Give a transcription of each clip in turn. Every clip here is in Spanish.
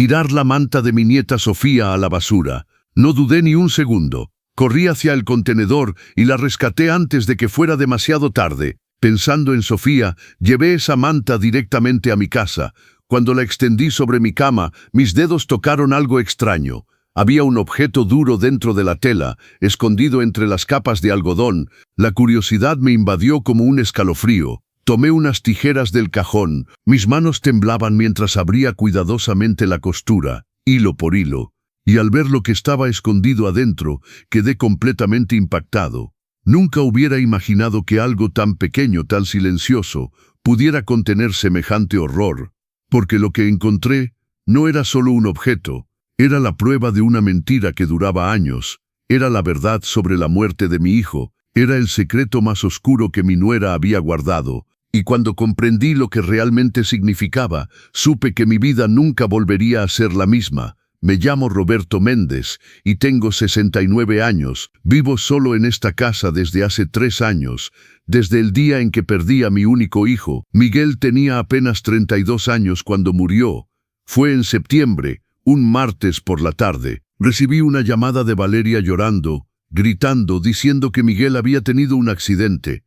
Tirar la manta de mi nieta Sofía a la basura. No dudé ni un segundo. Corrí hacia el contenedor y la rescaté antes de que fuera demasiado tarde. Pensando en Sofía, llevé esa manta directamente a mi casa. Cuando la extendí sobre mi cama, mis dedos tocaron algo extraño. Había un objeto duro dentro de la tela, escondido entre las capas de algodón. La curiosidad me invadió como un escalofrío. Tomé unas tijeras del cajón. Mis manos temblaban mientras abría cuidadosamente la costura, hilo por hilo. Y al ver lo que estaba escondido adentro, quedé completamente impactado. Nunca hubiera imaginado que algo tan pequeño, tan silencioso, pudiera contener semejante horror. Porque lo que encontré no era solo un objeto, era la prueba de una mentira que duraba años, era la verdad sobre la muerte de mi hijo, era el secreto más oscuro que mi nuera había guardado, y cuando comprendí lo que realmente significaba, supe que mi vida nunca volvería a ser la misma. Me llamo Roberto Méndez y tengo 69 años, vivo solo en esta casa desde hace 3 años, desde el día en que perdí a mi único hijo. Miguel tenía apenas 32 años cuando murió. Fue en septiembre, un martes por la tarde. Recibí una llamada de Valeria llorando, gritando, diciendo que Miguel había tenido un accidente,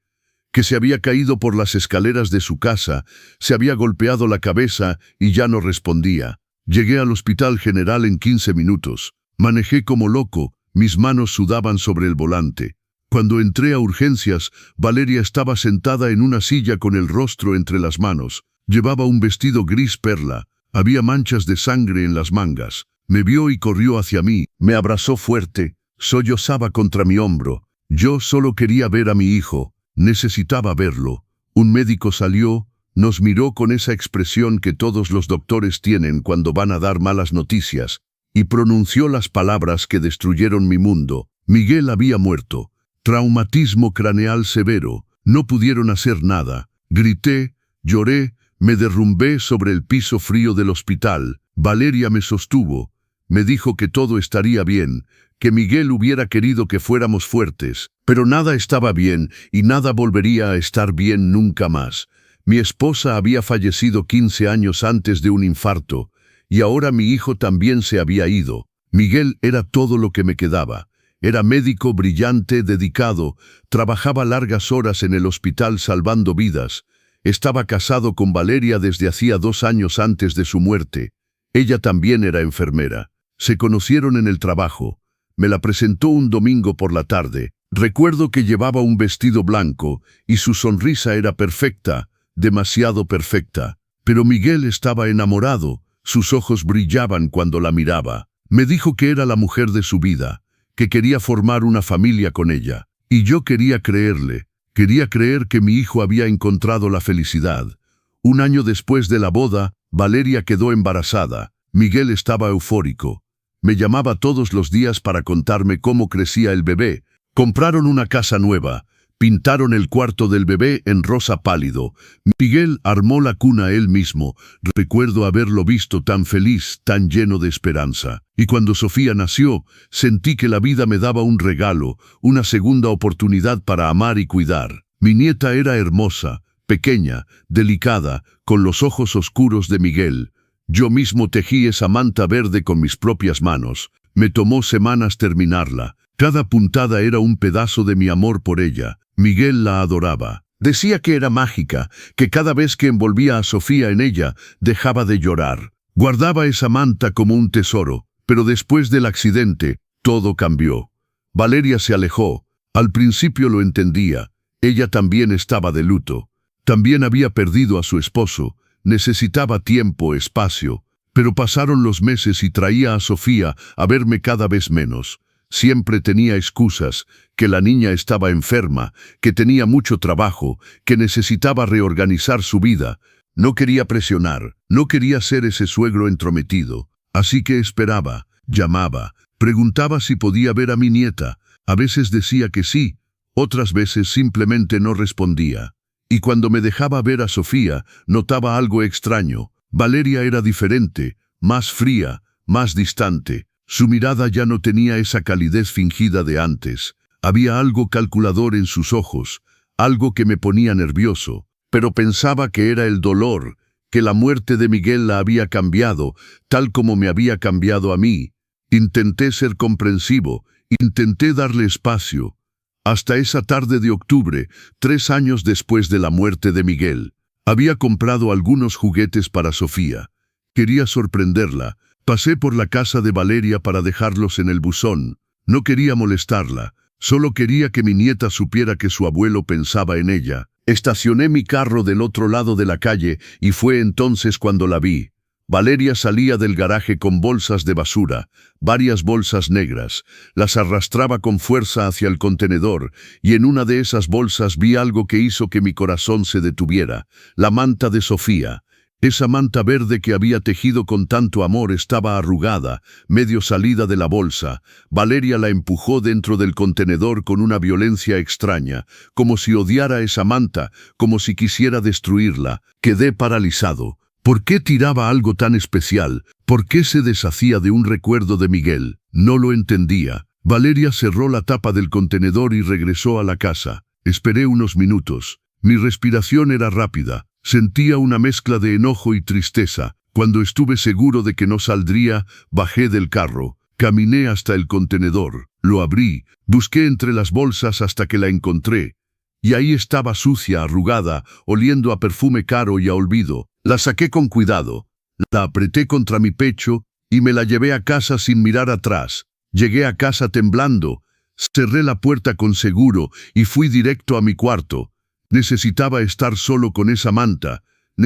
que se había caído por las escaleras de su casa, se había golpeado la cabeza y ya no respondía. Llegué al Hospital General en 15 minutos. Manejé como loco, mis manos sudaban sobre el volante. Cuando entré a urgencias, Valeria estaba sentada en una silla con el rostro entre las manos. Llevaba un vestido gris perla. Había manchas de sangre en las mangas. Me vio y corrió hacia mí. Me abrazó fuerte. Sollozaba contra mi hombro. Yo solo quería ver a mi hijo. Necesitaba verlo. Un médico salió. Nos miró con esa expresión que todos los doctores tienen cuando van a dar malas noticias, y pronunció las palabras que destruyeron mi mundo. Miguel había muerto. Traumatismo craneal severo. No pudieron hacer nada. Grité, lloré, me derrumbé sobre el piso frío del hospital. Valeria me sostuvo. Me dijo que todo estaría bien, que Miguel hubiera querido que fuéramos fuertes, pero nada estaba bien y nada volvería a estar bien nunca más. Mi esposa había fallecido 15 años antes de un infarto, y ahora mi hijo también se había ido. Miguel era todo lo que me quedaba. Era médico brillante, dedicado, trabajaba largas horas en el hospital salvando vidas. Estaba casado con Valeria desde hacía 2 años antes de su muerte. Ella también era enfermera. Se conocieron en el trabajo. Me la presentó un domingo por la tarde. Recuerdo que llevaba un vestido blanco, y su sonrisa era perfecta. Demasiado perfecta, pero Miguel estaba enamorado, sus ojos brillaban cuando la miraba. Me dijo que era la mujer de su vida, que quería formar una familia con ella, y yo quería creerle, quería creer que mi hijo había encontrado la felicidad. Un año después de la boda, Valeria quedó embarazada. Miguel estaba eufórico. Me llamaba todos los días para contarme cómo crecía el bebé. Compraron una casa nueva. Pintaron el cuarto del bebé en rosa pálido. Miguel armó la cuna él mismo. Recuerdo haberlo visto tan feliz, tan lleno de esperanza. Y cuando Sofía nació, sentí que la vida me daba un regalo, una segunda oportunidad para amar y cuidar. Mi nieta era hermosa, pequeña, delicada, con los ojos oscuros de Miguel. Yo mismo tejí esa manta verde con mis propias manos. Me tomó semanas terminarla. Cada puntada era un pedazo de mi amor por ella. Miguel la adoraba. Decía que era mágica, que cada vez que envolvía a Sofía en ella, dejaba de llorar. Guardaba esa manta como un tesoro, pero después del accidente, todo cambió. Valeria se alejó. Al principio lo entendía. Ella también estaba de luto. También había perdido a su esposo. Necesitaba tiempo, espacio. Pero pasaron los meses y traía a Sofía a verme cada vez menos. Siempre tenía excusas, que la niña estaba enferma, que tenía mucho trabajo, que necesitaba reorganizar su vida. No quería presionar, no quería ser ese suegro entrometido. Así que esperaba, llamaba, preguntaba si podía ver a mi nieta. A veces decía que sí, otras veces simplemente no respondía. Y cuando me dejaba ver a Sofía, notaba algo extraño. Valeria era diferente, más fría, más distante. Su mirada ya no tenía esa calidez fingida de antes. Había algo calculador en sus ojos, algo que me ponía nervioso, pero pensaba que era el dolor, que la muerte de Miguel la había cambiado, tal como me había cambiado a mí. Intenté ser comprensivo, intenté darle espacio. Hasta esa tarde de octubre, 3 años después de la muerte de Miguel, había comprado algunos juguetes para Sofía. Quería sorprenderla. Pasé por la casa de Valeria para dejarlos en el buzón. No quería molestarla, solo quería que mi nieta supiera que su abuelo pensaba en ella. Estacioné mi carro del otro lado de la calle y fue entonces cuando la vi. Valeria salía del garaje con bolsas de basura, varias bolsas negras. Las arrastraba con fuerza hacia el contenedor y en una de esas bolsas vi algo que hizo que mi corazón se detuviera. La manta de Sofía. Esa manta verde que había tejido con tanto amor estaba arrugada, medio salida de la bolsa. Valeria la empujó dentro del contenedor con una violencia extraña, como si odiara esa manta, como si quisiera destruirla. Quedé paralizado. ¿Por qué tiraba algo tan especial? ¿Por qué se deshacía de un recuerdo de Miguel? No lo entendía. Valeria cerró la tapa del contenedor y regresó a la casa. Esperé unos minutos. Mi respiración era rápida. Sentía una mezcla de enojo y tristeza. Cuando estuve seguro de que no saldría, bajé del carro. Caminé hasta el contenedor. Lo abrí. Busqué entre las bolsas hasta que la encontré. Y ahí estaba sucia, arrugada, oliendo a perfume caro y a olvido. La saqué con cuidado. La apreté contra mi pecho y me la llevé a casa sin mirar atrás. Llegué a casa temblando. Cerré la puerta con seguro y fui directo a mi cuarto. Necesitaba estar solo con esa manta.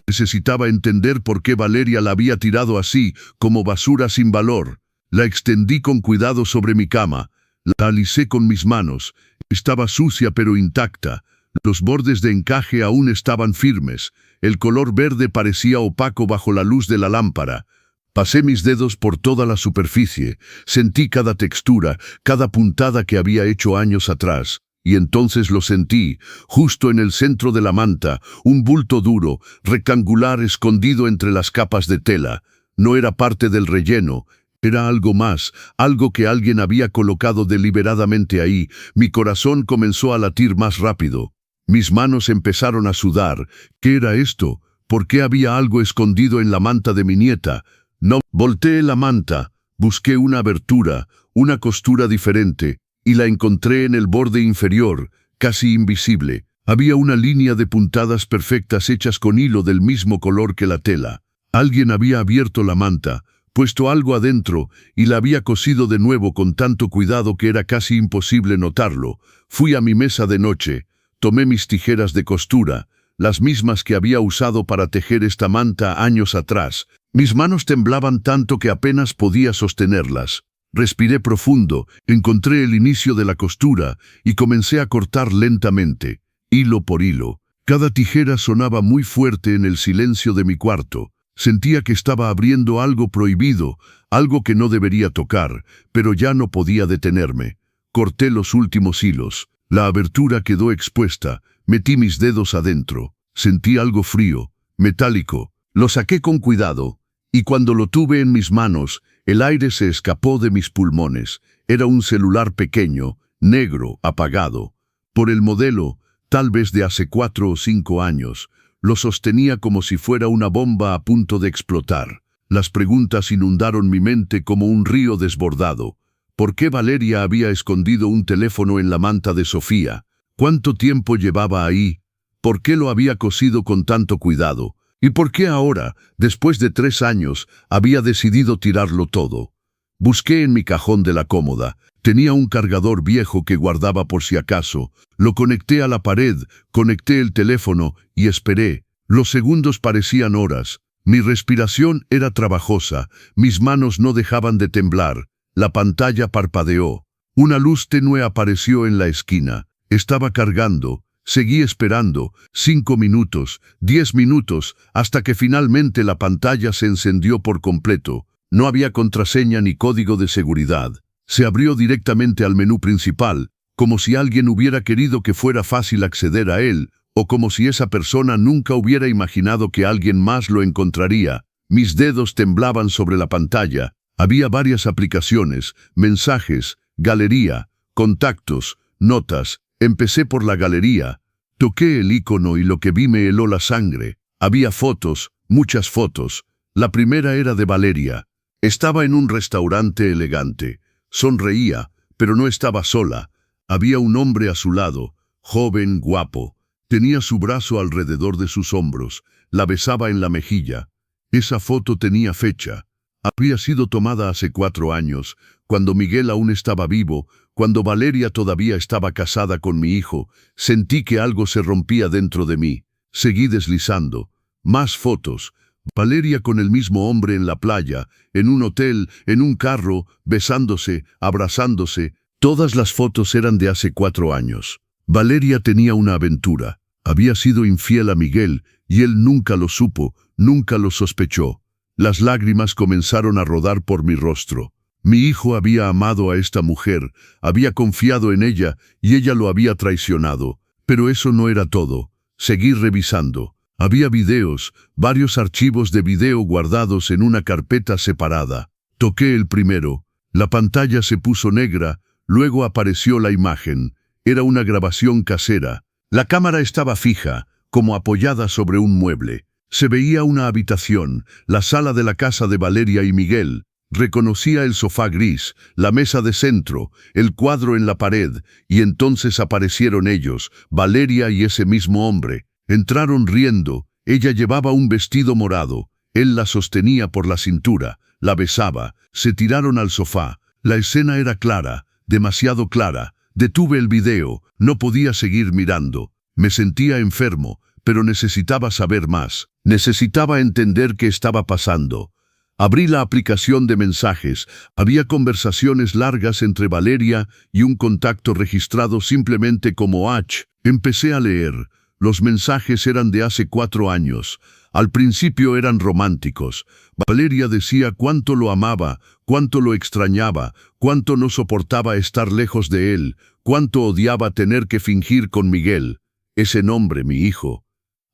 Necesitaba entender por qué Valeria la había tirado así, como basura sin valor. La extendí con cuidado sobre mi cama. La alisé con mis manos. Estaba sucia pero intacta. Los bordes de encaje aún estaban firmes. El color verde parecía opaco bajo la luz de la lámpara. Pasé mis dedos por toda la superficie. Sentí cada textura, cada puntada que había hecho años atrás. Y entonces lo sentí, justo en el centro de la manta, un bulto duro, rectangular escondido entre las capas de tela. No era parte del relleno, era algo más, algo que alguien había colocado deliberadamente ahí. Mi corazón comenzó a latir más rápido. Mis manos empezaron a sudar. ¿Qué era esto? ¿Por qué había algo escondido en la manta de mi nieta? No, volteé la manta, busqué una abertura, una costura diferente, y la encontré en el borde inferior, casi invisible. Había una línea de puntadas perfectas hechas con hilo del mismo color que la tela. Alguien había abierto la manta, puesto algo adentro, y la había cosido de nuevo con tanto cuidado que era casi imposible notarlo. Fui a mi mesa de noche, tomé mis tijeras de costura, las mismas que había usado para tejer esta manta años atrás. Mis manos temblaban tanto que apenas podía sostenerlas. Respiré profundo, encontré el inicio de la costura y comencé a cortar lentamente, hilo por hilo. Cada tijera sonaba muy fuerte en el silencio de mi cuarto. Sentía que estaba abriendo algo prohibido, algo que no debería tocar, pero ya no podía detenerme. Corté los últimos hilos. La abertura quedó expuesta. Metí mis dedos adentro. Sentí algo frío, metálico. Lo saqué con cuidado, y cuando lo tuve en mis manos, el aire se escapó de mis pulmones. Era un celular pequeño, negro, apagado. Por el modelo, tal vez de hace 4 o 5 años, lo sostenía como si fuera una bomba a punto de explotar. Las preguntas inundaron mi mente como un río desbordado. ¿Por qué Valeria había escondido un teléfono en la manta de Sofía? ¿Cuánto tiempo llevaba ahí? ¿Por qué lo había cosido con tanto cuidado? ¿Y por qué ahora, después de 3 años, había decidido tirarlo todo? Busqué en mi cajón de la cómoda. Tenía un cargador viejo que guardaba por si acaso. Lo conecté a la pared, conecté el teléfono y esperé. Los segundos parecían horas. Mi respiración era trabajosa. Mis manos no dejaban de temblar. La pantalla parpadeó. Una luz tenue apareció en la esquina. Estaba cargando. Seguí esperando, 5 minutos, 10 minutos, hasta que finalmente la pantalla se encendió por completo. No había contraseña ni código de seguridad. Se abrió directamente al menú principal, como si alguien hubiera querido que fuera fácil acceder a él, o como si esa persona nunca hubiera imaginado que alguien más lo encontraría. Mis dedos temblaban sobre la pantalla. Había varias aplicaciones, mensajes, galería, contactos, notas. Empecé por la galería. Toqué el icono y lo que vi me heló la sangre. Había fotos, muchas fotos. La primera era de Valeria. Estaba en un restaurante elegante. Sonreía, pero no estaba sola. Había un hombre a su lado, joven, guapo. Tenía su brazo alrededor de sus hombros. La besaba en la mejilla. Esa foto tenía fecha. Había sido tomada hace 4 años, cuando Miguel aún estaba vivo, cuando Valeria todavía estaba casada con mi hijo. Sentí que algo se rompía dentro de mí. Seguí deslizando. Más fotos. Valeria con el mismo hombre en la playa, en un hotel, en un carro, besándose, abrazándose. Todas las fotos eran de hace 4 años. Valeria tenía una aventura. Había sido infiel a Miguel, y él nunca lo supo, nunca lo sospechó. Las lágrimas comenzaron a rodar por mi rostro. Mi hijo había amado a esta mujer, había confiado en ella, y ella lo había traicionado. Pero eso no era todo. Seguí revisando. Había videos, varios archivos de video guardados en una carpeta separada. Toqué el primero. La pantalla se puso negra, luego apareció la imagen. Era una grabación casera. La cámara estaba fija, como apoyada sobre un mueble. Se veía una habitación, la sala de la casa de Valeria y Miguel. Reconocía el sofá gris, la mesa de centro, el cuadro en la pared, y entonces aparecieron ellos, Valeria y ese mismo hombre. Entraron riendo. Ella llevaba un vestido morado. Él la sostenía por la cintura, la besaba. Se tiraron al sofá. La escena era clara, demasiado clara. Detuve el video. No podía seguir mirando. Me sentía enfermo, pero necesitaba saber más. Necesitaba entender qué estaba pasando. Abrí la aplicación de mensajes. Había conversaciones largas entre Valeria y un contacto registrado simplemente como H. Empecé a leer. Los mensajes eran de hace 4 años. Al principio eran románticos. Valeria decía cuánto lo amaba, cuánto lo extrañaba, cuánto no soportaba estar lejos de él, cuánto odiaba tener que fingir con Miguel. Ese nombre, mi hijo.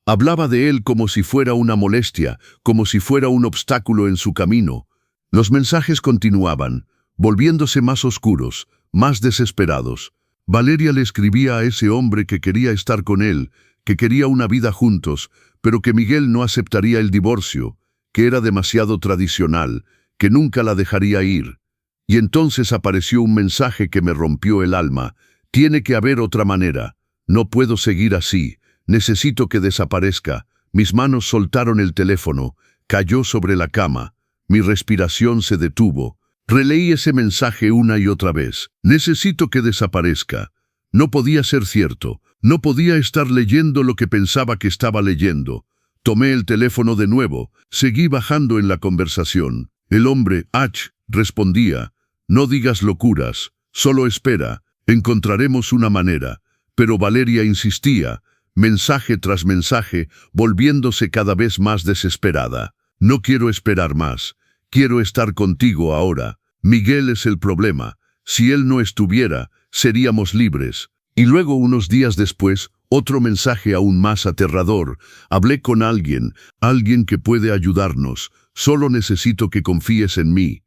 Hablaba de él como si fuera una molestia, como si fuera un obstáculo en su camino. Los mensajes continuaban, volviéndose más oscuros, más desesperados. Valeria le escribía a ese hombre que quería estar con él, que quería una vida juntos, pero que Miguel no aceptaría el divorcio, que era demasiado tradicional, que nunca la dejaría ir. Y entonces apareció un mensaje que me rompió el alma. Tiene que haber otra manera. No puedo seguir así. Necesito que desaparezca. Mis manos soltaron el teléfono. Cayó sobre la cama. Mi respiración se detuvo. Releí ese mensaje una y otra vez. Necesito que desaparezca. No podía ser cierto. No podía estar leyendo lo que pensaba que estaba leyendo. Tomé el teléfono de nuevo. Seguí bajando en la conversación. El hombre, H, respondía. No digas locuras. Solo espera. Encontraremos una manera. Pero Valeria insistía, mensaje tras mensaje, volviéndose cada vez más desesperada. No quiero esperar más. Quiero estar contigo ahora. Miguel es el problema. Si él no estuviera, seríamos libres. Y luego, unos días después, otro mensaje aún más aterrador. Hablé con alguien que puede ayudarnos. Solo necesito que confíes en mí.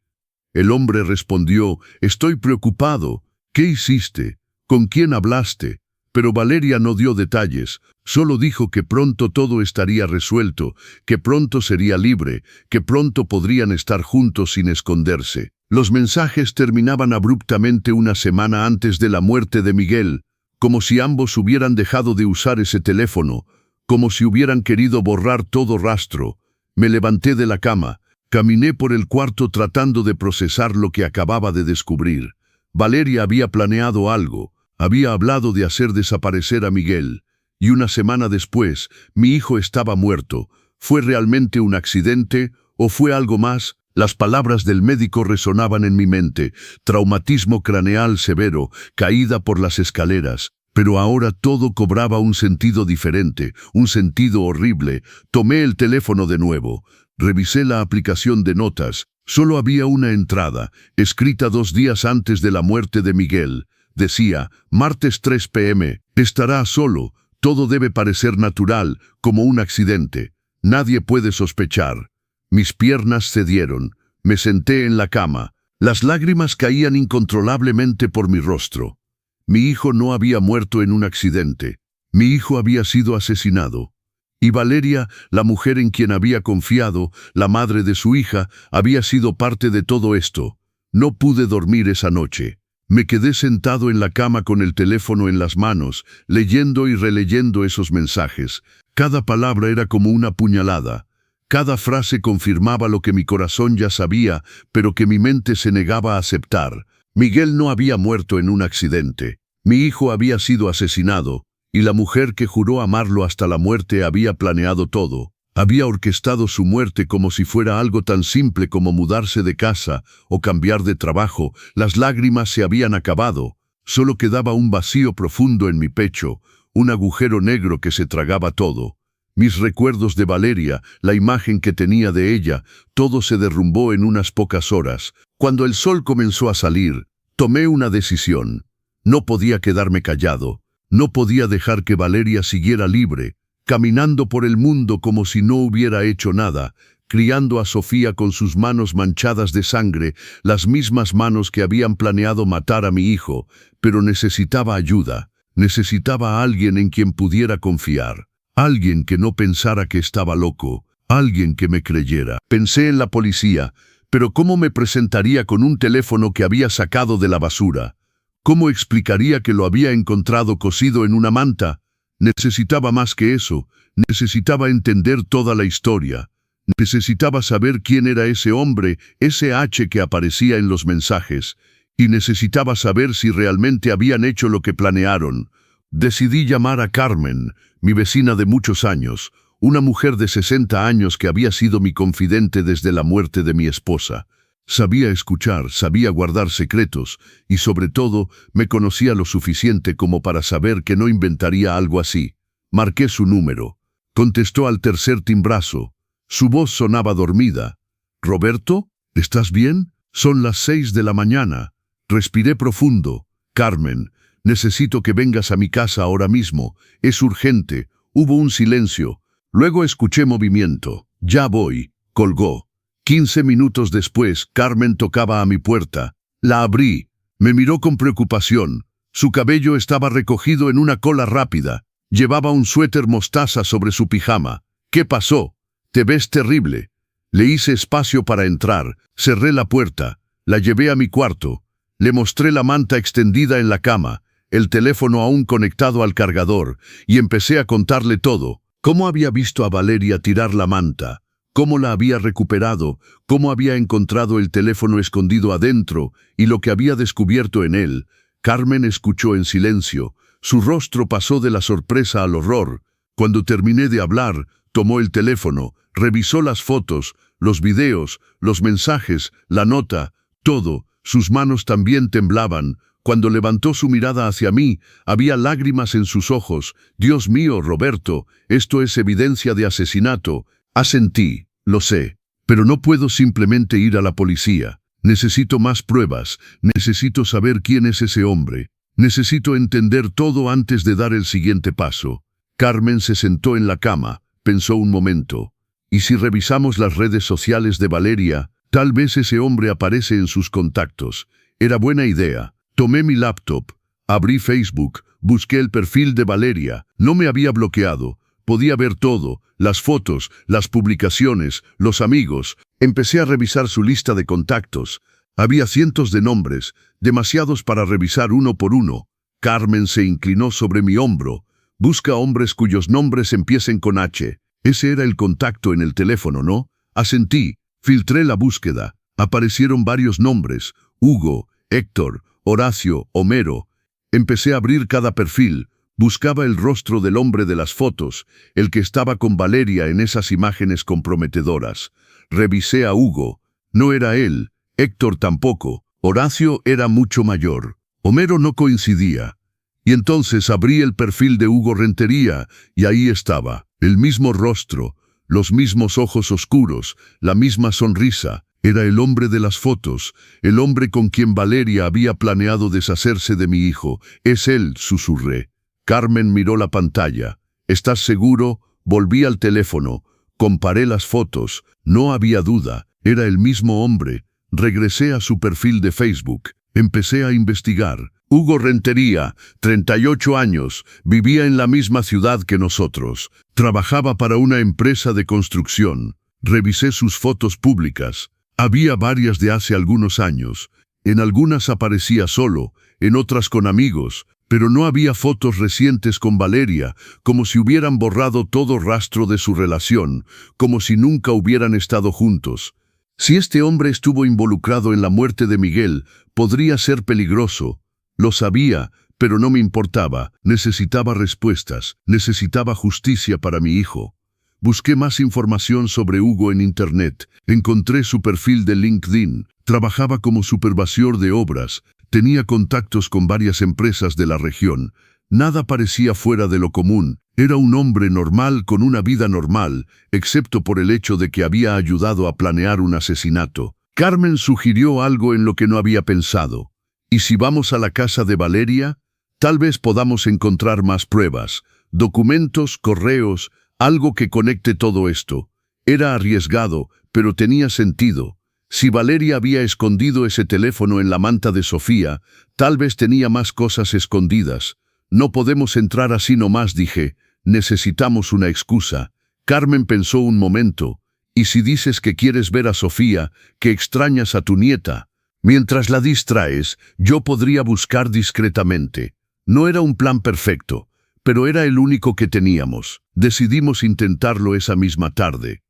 El hombre respondió, estoy preocupado. ¿Qué hiciste? ¿Con quién hablaste? Pero Valeria no dio detalles, solo dijo que pronto todo estaría resuelto, que pronto sería libre, que pronto podrían estar juntos sin esconderse. Los mensajes terminaban abruptamente una semana antes de la muerte de Miguel, como si ambos hubieran dejado de usar ese teléfono, como si hubieran querido borrar todo rastro. Me levanté de la cama, caminé por el cuarto tratando de procesar lo que acababa de descubrir. Valeria había planeado algo. Había hablado de hacer desaparecer a Miguel, y una semana después, mi hijo estaba muerto. ¿Fue realmente un accidente o fue algo más? Las palabras del médico resonaban en mi mente. Traumatismo craneal severo, caída por las escaleras. Pero ahora todo cobraba un sentido diferente, un sentido horrible. Tomé el teléfono de nuevo. Revisé la aplicación de notas. Solo había una entrada, escrita 2 días antes de la muerte de Miguel. Decía, martes 3 p.m., estará solo, todo debe parecer natural, como un accidente. Nadie puede sospechar. Mis piernas cedieron, me senté en la cama. Las lágrimas caían incontrolablemente por mi rostro. Mi hijo no había muerto en un accidente. Mi hijo había sido asesinado. Y Valeria, la mujer en quien había confiado, la madre de su hija, había sido parte de todo esto. No pude dormir esa noche. Me quedé sentado en la cama con el teléfono en las manos, leyendo y releyendo esos mensajes. Cada palabra era como una puñalada. Cada frase confirmaba lo que mi corazón ya sabía, pero que mi mente se negaba a aceptar. Miguel no había muerto en un accidente. Mi hijo había sido asesinado, y la mujer que juró amarlo hasta la muerte había planeado todo. Había orquestado su muerte como si fuera algo tan simple como mudarse de casa o cambiar de trabajo. Las lágrimas se habían acabado. Solo quedaba un vacío profundo en mi pecho, un agujero negro que se tragaba todo. Mis recuerdos de Valeria, la imagen que tenía de ella, todo se derrumbó en unas pocas horas. Cuando el sol comenzó a salir, tomé una decisión. No podía quedarme callado. No podía dejar que Valeria siguiera libre, caminando por el mundo como si no hubiera hecho nada, criando a Sofía con sus manos manchadas de sangre, las mismas manos que habían planeado matar a mi hijo, pero necesitaba ayuda, necesitaba a alguien en quien pudiera confiar, alguien que no pensara que estaba loco, alguien que me creyera. Pensé en la policía, pero ¿cómo me presentaría con un teléfono que había sacado de la basura? ¿Cómo explicaría que lo había encontrado cosido en una manta? Necesitaba más que eso. Necesitaba entender toda la historia. Necesitaba saber quién era ese hombre, ese H que aparecía en los mensajes. Y necesitaba saber si realmente habían hecho lo que planearon. Decidí llamar a Carmen, mi vecina de muchos años, una mujer de 60 años que había sido mi confidente desde la muerte de mi esposa. Sabía escuchar, sabía guardar secretos, y sobre todo, me conocía lo suficiente como para saber que no inventaría algo así. Marqué su número. Contestó al tercer timbrazo. Su voz sonaba dormida. «¿Roberto? ¿Estás bien? Son las 6 de la mañana». Respiré profundo. «Carmen, necesito que vengas a mi casa ahora mismo. Es urgente». Hubo un silencio. Luego escuché movimiento. «Ya voy», colgó. 15 minutos después, Carmen tocaba a mi puerta. La abrí. Me miró con preocupación. Su cabello estaba recogido en una cola rápida. Llevaba un suéter mostaza sobre su pijama. «¿Qué pasó? Te ves terrible». Le hice espacio para entrar. Cerré la puerta. La llevé a mi cuarto. Le mostré la manta extendida en la cama, el teléfono aún conectado al cargador, y empecé a contarle todo. Cómo había visto a Valeria tirar la manta, cómo la había recuperado, cómo había encontrado el teléfono escondido adentro y lo que había descubierto en él. Carmen escuchó en silencio. Su rostro pasó de la sorpresa al horror. Cuando terminé de hablar, tomó el teléfono, revisó las fotos, los videos, los mensajes, la nota, todo. Sus manos también temblaban. Cuando levantó su mirada hacia mí, había lágrimas en sus ojos. «Dios mío, Roberto, esto es evidencia de asesinato». Asentí. «Lo sé, pero no puedo simplemente ir a la policía. Necesito más pruebas, necesito saber quién es ese hombre. Necesito entender todo antes de dar el siguiente paso». Carmen se sentó en la cama, pensó un momento. «¿Y si revisamos las redes sociales de Valeria? Tal vez ese hombre aparece en sus contactos». Era buena idea. Tomé mi laptop, abrí Facebook, busqué el perfil de Valeria. No me había bloqueado. Podía ver todo, las fotos, las publicaciones, los amigos. Empecé a revisar su lista de contactos. Había cientos de nombres, demasiados para revisar uno por uno. Carmen se inclinó sobre mi hombro. «Busca hombres cuyos nombres empiecen con H». Ese era el contacto en el teléfono, ¿no? Asentí. Filtré la búsqueda. Aparecieron varios nombres. Hugo, Héctor, Horacio, Homero. Empecé a abrir cada perfil. Buscaba el rostro del hombre de las fotos, el que estaba con Valeria en esas imágenes comprometedoras. Revisé a Hugo. No era él. Héctor tampoco. Horacio era mucho mayor. Homero no coincidía. Y entonces abrí el perfil de Hugo Rentería, y ahí estaba, el mismo rostro, los mismos ojos oscuros, la misma sonrisa. Era el hombre de las fotos, el hombre con quien Valeria había planeado deshacerse de mi hijo. «Es él», susurré. Carmen miró la pantalla. «¿Estás seguro?» Volví al teléfono. Comparé las fotos. No había duda. Era el mismo hombre. Regresé a su perfil de Facebook. Empecé a investigar. Hugo Rentería, 38 años, vivía en la misma ciudad que nosotros. Trabajaba para una empresa de construcción. Revisé sus fotos públicas. Había varias de hace algunos años. En algunas aparecía solo, en otras con amigos, pero no había fotos recientes con Valeria, como si hubieran borrado todo rastro de su relación, como si nunca hubieran estado juntos. Si este hombre estuvo involucrado en la muerte de Miguel, podría ser peligroso. Lo sabía, pero no me importaba. Necesitaba respuestas, necesitaba justicia para mi hijo. Busqué más información sobre Hugo en Internet. Encontré su perfil de LinkedIn. Trabajaba como supervisor de obras. Tenía contactos con varias empresas de la región. Nada parecía fuera de lo común. Era un hombre normal con una vida normal, excepto por el hecho de que había ayudado a planear un asesinato. Carmen sugirió algo en lo que no había pensado. ¿Y si vamos a la casa de Valeria? Tal vez podamos encontrar más pruebas, documentos, correos, algo que conecte todo esto. Era arriesgado, pero tenía sentido. Si Valeria había escondido ese teléfono en la manta de Sofía, tal vez tenía más cosas escondidas. No podemos entrar así nomás, dije. Necesitamos una excusa. Carmen pensó un momento. ¿Y si dices que quieres ver a Sofía, que extrañas a tu nieta? Mientras la distraes, yo podría buscar discretamente. No era un plan perfecto, pero era el único que teníamos. Decidimos intentarlo esa misma tarde.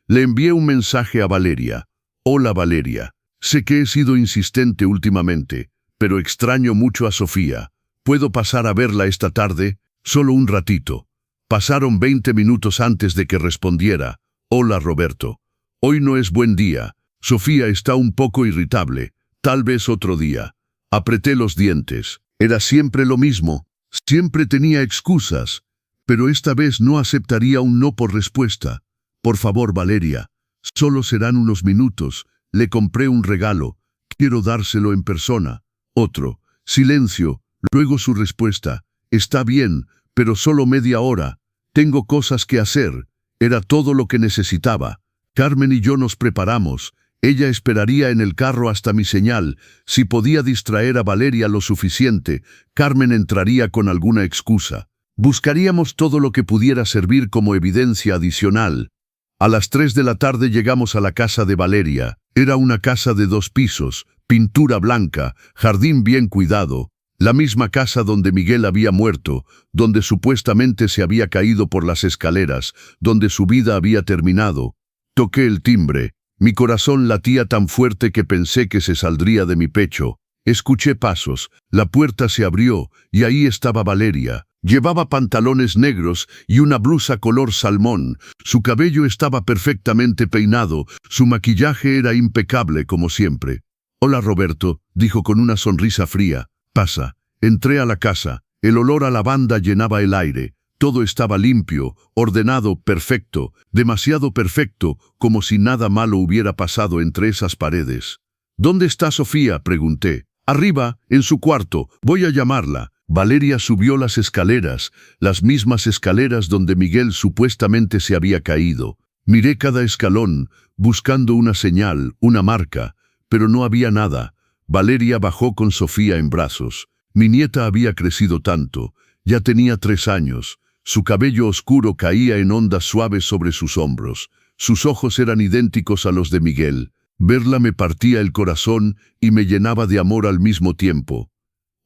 Le envié un mensaje a Valeria. Hola Valeria, sé que he sido insistente últimamente, pero extraño mucho a Sofía. ¿Puedo pasar a verla esta tarde? Solo un ratito. Pasaron 20 minutos antes de que respondiera. Hola Roberto. Hoy no es buen día. Sofía está un poco irritable. Tal vez otro día. Apreté los dientes. Era siempre lo mismo. Siempre tenía excusas. Pero esta vez no aceptaría un no por respuesta. Por favor, Valeria. Solo serán unos minutos. Le compré un regalo. Quiero dárselo en persona. Otro. Silencio. Luego su respuesta. Está bien, pero solo media hora. Tengo cosas que hacer. Era todo lo que necesitaba. Carmen y yo nos preparamos. Ella esperaría en el carro hasta mi señal. Si podía distraer a Valeria lo suficiente, Carmen entraría con alguna excusa. Buscaríamos todo lo que pudiera servir como evidencia adicional. A las 3 de la tarde llegamos a la casa de Valeria. Era una casa de 2 pisos, pintura blanca, jardín bien cuidado. La misma casa donde Miguel había muerto, donde supuestamente se había caído por las escaleras, donde su vida había terminado. Toqué el timbre. Mi corazón latía tan fuerte que pensé que se saldría de mi pecho. Escuché pasos, la puerta se abrió y ahí estaba Valeria. Llevaba pantalones negros y una blusa color salmón. Su cabello estaba perfectamente peinado, su maquillaje era impecable como siempre. Hola Roberto, dijo con una sonrisa fría. Pasa. Entré a la casa. El olor a lavanda llenaba el aire. Todo estaba limpio, ordenado, perfecto, demasiado perfecto, como si nada malo hubiera pasado entre esas paredes. ¿Dónde está Sofía?, pregunté. Arriba, en su cuarto. Voy a llamarla. Valeria subió las mismas escaleras donde Miguel supuestamente se había caído. Miré cada escalón, buscando una señal, una marca, pero no había nada. Valeria bajó con Sofía en brazos. Mi nieta había crecido tanto. Ya tenía 3 años. Su cabello oscuro caía en ondas suaves sobre sus hombros. Sus ojos eran idénticos a los de Miguel. Verla me partía el corazón y me llenaba de amor al mismo tiempo.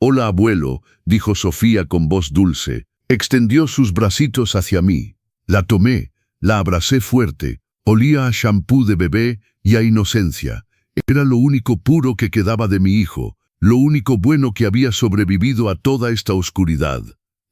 Hola abuelo, dijo Sofía con voz dulce. Extendió sus bracitos hacia mí. La tomé, la abracé fuerte. Olía a shampoo de bebé y a inocencia. Era lo único puro que quedaba de mi hijo, lo único bueno que había sobrevivido a toda esta oscuridad.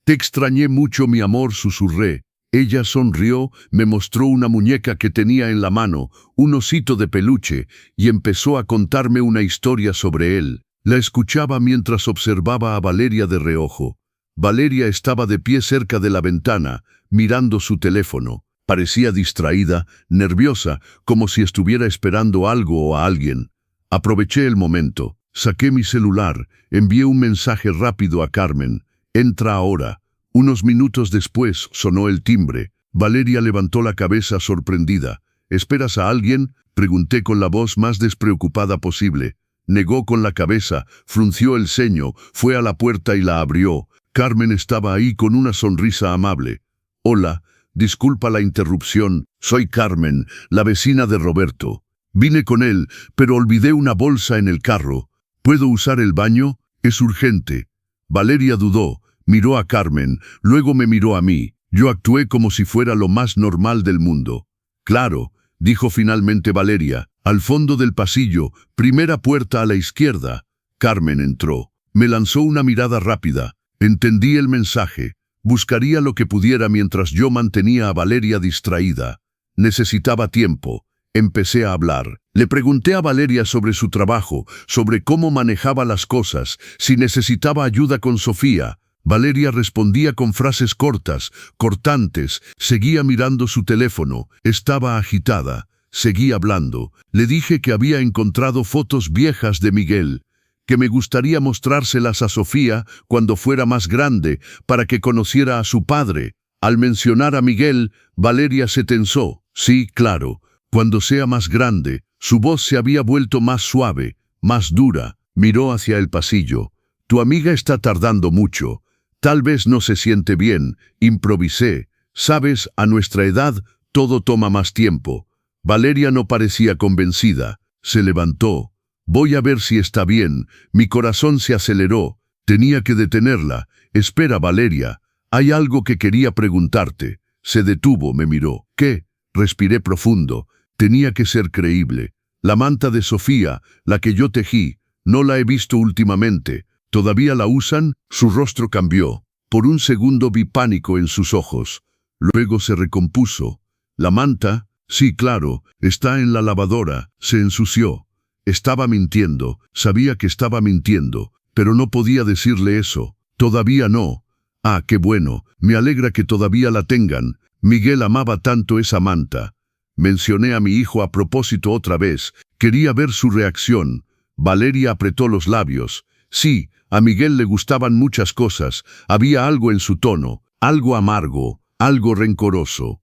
Te extrañé mucho, mi amor, susurré. Ella sonrió, me mostró una muñeca que tenía en la mano, un osito de peluche, y empezó a contarme una historia sobre él. La escuchaba mientras observaba a Valeria de reojo. Valeria estaba de pie cerca de la ventana, mirando su teléfono. Parecía distraída, nerviosa, como si estuviera esperando algo o a alguien. Aproveché el momento. Saqué mi celular, envié un mensaje rápido a Carmen. Entra ahora. Unos minutos después sonó el timbre. Valeria levantó la cabeza sorprendida. ¿Esperas a alguien?, pregunté con la voz más despreocupada posible. Negó con la cabeza, frunció el ceño, fue a la puerta y la abrió. Carmen estaba ahí con una sonrisa amable. Hola, disculpa la interrupción, soy Carmen, la vecina de Roberto. Vine con él, pero olvidé una bolsa en el carro. ¿Puedo usar el baño? Es urgente. Valeria dudó, miró a Carmen, luego me miró a mí. Yo actué como si fuera lo más normal del mundo. Claro, dijo finalmente Valeria, al fondo del pasillo, primera puerta a la izquierda. Carmen entró. Me lanzó una mirada rápida. Entendí el mensaje. Buscaría lo que pudiera mientras yo mantenía a Valeria distraída. Necesitaba tiempo. Empecé a hablar. Le pregunté a Valeria sobre su trabajo, sobre cómo manejaba las cosas, si necesitaba ayuda con Sofía. Valeria respondía con frases cortas, cortantes, seguía mirando su teléfono, estaba agitada, seguía hablando. Le dije que había encontrado fotos viejas de Miguel, que me gustaría mostrárselas a Sofía cuando fuera más grande, para que conociera a su padre. Al mencionar a Miguel, Valeria se tensó. Sí, claro, cuando sea más grande. Su voz se había vuelto más suave, más dura. Miró hacia el pasillo. Tu amiga está tardando mucho. Tal vez no se siente bien, improvisé. Sabes, a nuestra edad, todo toma más tiempo. Valeria no parecía convencida. Se levantó. Voy a ver si está bien. Mi corazón se aceleró. Tenía que detenerla. Espera, Valeria. Hay algo que quería preguntarte. Se detuvo, me miró. ¿Qué? Respiré profundo. Tenía que ser creíble. La manta de Sofía, la que yo tejí, no la he visto últimamente. ¿Todavía la usan? Su rostro cambió. Por un segundo vi pánico en sus ojos. Luego se recompuso. ¿La manta? Sí, claro, está en la lavadora. Se ensució. Estaba mintiendo. Sabía que estaba mintiendo, pero no podía decirle eso. Todavía no. Ah, qué bueno. Me alegra que todavía la tengan. Miguel amaba tanto esa manta. Mencioné a mi hijo a propósito otra vez. Quería ver su reacción. Valeria apretó los labios. Sí, a Miguel le gustaban muchas cosas. Había algo en su tono, algo amargo, algo rencoroso.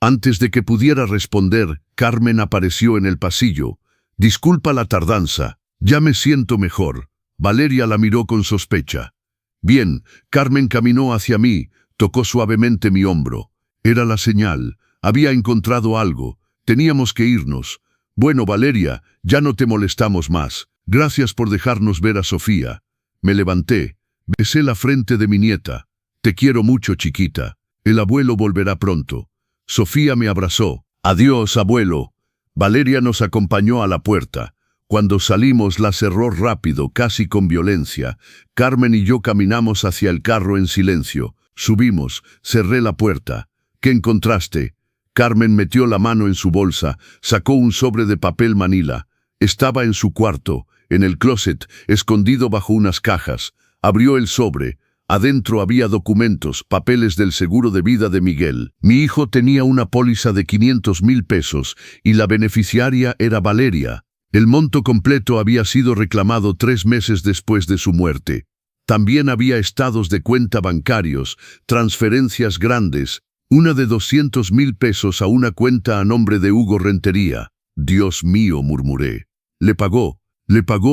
Antes de que pudiera responder, Carmen apareció en el pasillo. Disculpa la tardanza. Ya me siento mejor. Valeria la miró con sospecha. Bien, Carmen caminó hacia mí, tocó suavemente mi hombro. Era la señal. Había encontrado algo. Teníamos que irnos. Bueno, Valeria, ya no te molestamos más. Gracias por dejarnos ver a Sofía. Me levanté. Besé la frente de mi nieta. Te quiero mucho, chiquita. El abuelo volverá pronto. Sofía me abrazó. Adiós, abuelo. Valeria nos acompañó a la puerta. Cuando salimos la cerró rápido, casi con violencia. Carmen y yo caminamos hacia el carro en silencio. Subimos, cerré la puerta. ¿Qué encontraste? Carmen metió la mano en su bolsa, sacó un sobre de papel manila. Estaba en su cuarto, en el closet, escondido bajo unas cajas. Abrió el sobre. Adentro había documentos, papeles del seguro de vida de Miguel. Mi hijo tenía una póliza de 500,000 pesos y la beneficiaria era Valeria. El monto completo había sido reclamado 3 meses después de su muerte. También había estados de cuenta bancarios, transferencias grandes, una de 200,000 pesos a una cuenta a nombre de Hugo Rentería. Dios mío, murmuré. Le pagó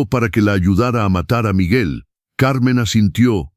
para que la ayudara a matar a Miguel. Carmen asintió.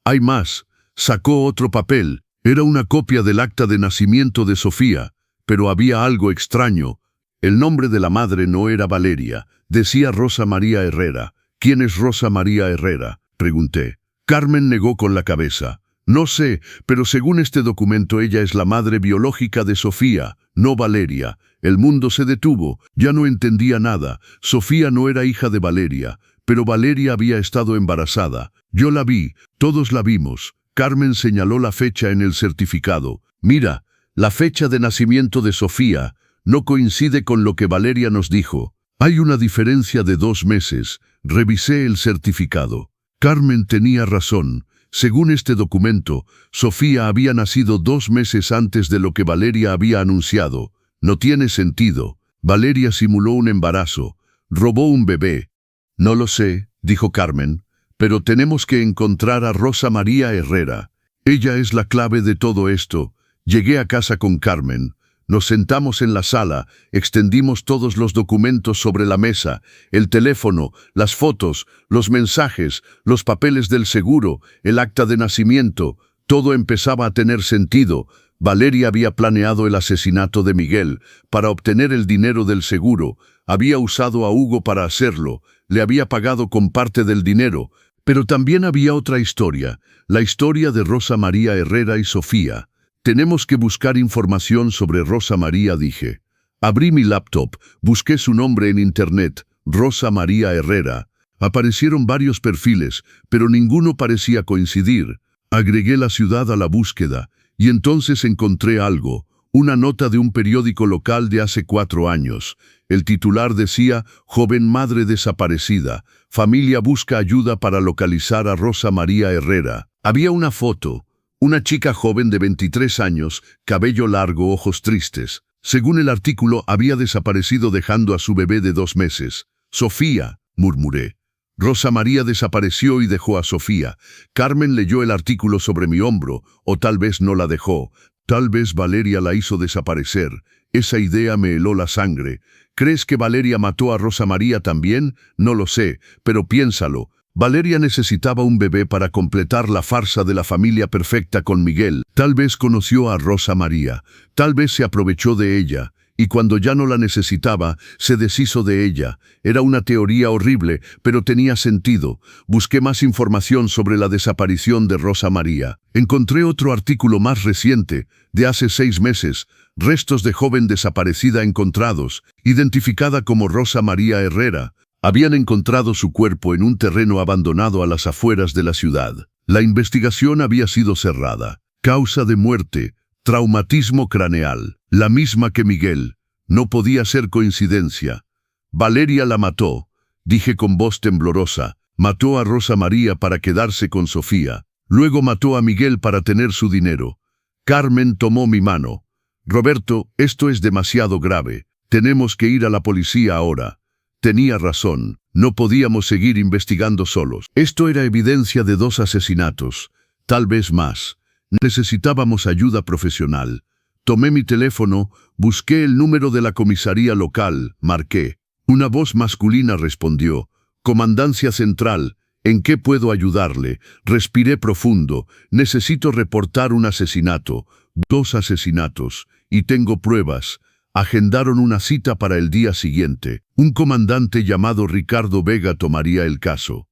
Hay más. Sacó otro papel. Era una copia del acta de nacimiento de Sofía, pero había algo extraño. El nombre de la madre no era Valeria, decía Rosa María Herrera. ¿Quién es Rosa María Herrera?, pregunté. Carmen negó con la cabeza. No sé, pero según este documento ella es la madre biológica de Sofía, no Valeria. El mundo se detuvo, ya no entendía nada. Sofía no era hija de Valeria, pero Valeria había estado embarazada. Yo la vi, todos la vimos. Carmen señaló la fecha en el certificado. Mira, la fecha de nacimiento de Sofía no coincide con lo que Valeria nos dijo. Hay una diferencia de 2 meses. Revisé el certificado. Carmen tenía razón. Según este documento, Sofía había nacido 2 meses antes de lo que Valeria había anunciado. No tiene sentido. Valeria simuló un embarazo. Robó un bebé. No lo sé, dijo Carmen, pero tenemos que encontrar a Rosa María Herrera. Ella es la clave de todo esto. Llegué a casa con Carmen. Nos sentamos en la sala, extendimos todos los documentos sobre la mesa, el teléfono, las fotos, los mensajes, los papeles del seguro, el acta de nacimiento. Todo empezaba a tener sentido. Valeria había planeado el asesinato de Miguel para obtener el dinero del seguro. Había usado a Hugo para hacerlo. Le había pagado con parte del dinero. Pero también había otra historia, la historia de Rosa María Herrera y Sofía. Tenemos que buscar información sobre Rosa María, dije. Abrí mi laptop, busqué su nombre en internet, Rosa María Herrera. Aparecieron varios perfiles, pero ninguno parecía coincidir. Agregué la ciudad a la búsqueda, y entonces encontré algo, una nota de un periódico local de hace 4 años. El titular decía, joven madre desaparecida, familia busca ayuda para localizar a Rosa María Herrera. Había una foto. Una chica joven de 23 años, cabello largo, ojos tristes. Según el artículo, había desaparecido dejando a su bebé de 2 meses. Sofía, murmuré. Rosa María desapareció y dejó a Sofía. Carmen leyó el artículo sobre mi hombro, o tal vez no la dejó. Tal vez Valeria la hizo desaparecer. Esa idea me heló la sangre. ¿Crees que Valeria mató a Rosa María también? No lo sé, pero piénsalo. Valeria necesitaba un bebé para completar la farsa de la familia perfecta con Miguel. Tal vez conoció a Rosa María, tal vez se aprovechó de ella, y cuando ya no la necesitaba, se deshizo de ella. Era una teoría horrible, pero tenía sentido. Busqué más información sobre la desaparición de Rosa María. Encontré otro artículo más reciente, de hace 6 meses, restos de joven desaparecida encontrados, identificada como Rosa María Herrera. Habían encontrado su cuerpo en un terreno abandonado a las afueras de la ciudad. La investigación había sido cerrada. Causa de muerte, traumatismo craneal, la misma que Miguel. No podía ser coincidencia. Valeria la mató, dije con voz temblorosa. Mató a Rosa María para quedarse con Sofía. Luego mató a Miguel para tener su dinero. Carmen tomó mi mano. Roberto, esto es demasiado grave. Tenemos que ir a la policía ahora. Tenía razón, no podíamos seguir investigando solos. Esto era evidencia de 2 asesinatos, tal vez más. Necesitábamos ayuda profesional. Tomé mi teléfono, busqué el número de la comisaría local, marqué. Una voz masculina respondió, Comandancia Central, ¿en qué puedo ayudarle? Respiré profundo, necesito reportar un asesinato, 2 asesinatos, y tengo pruebas. Agendaron una cita para el día siguiente. Un comandante llamado Ricardo Vega tomaría el caso.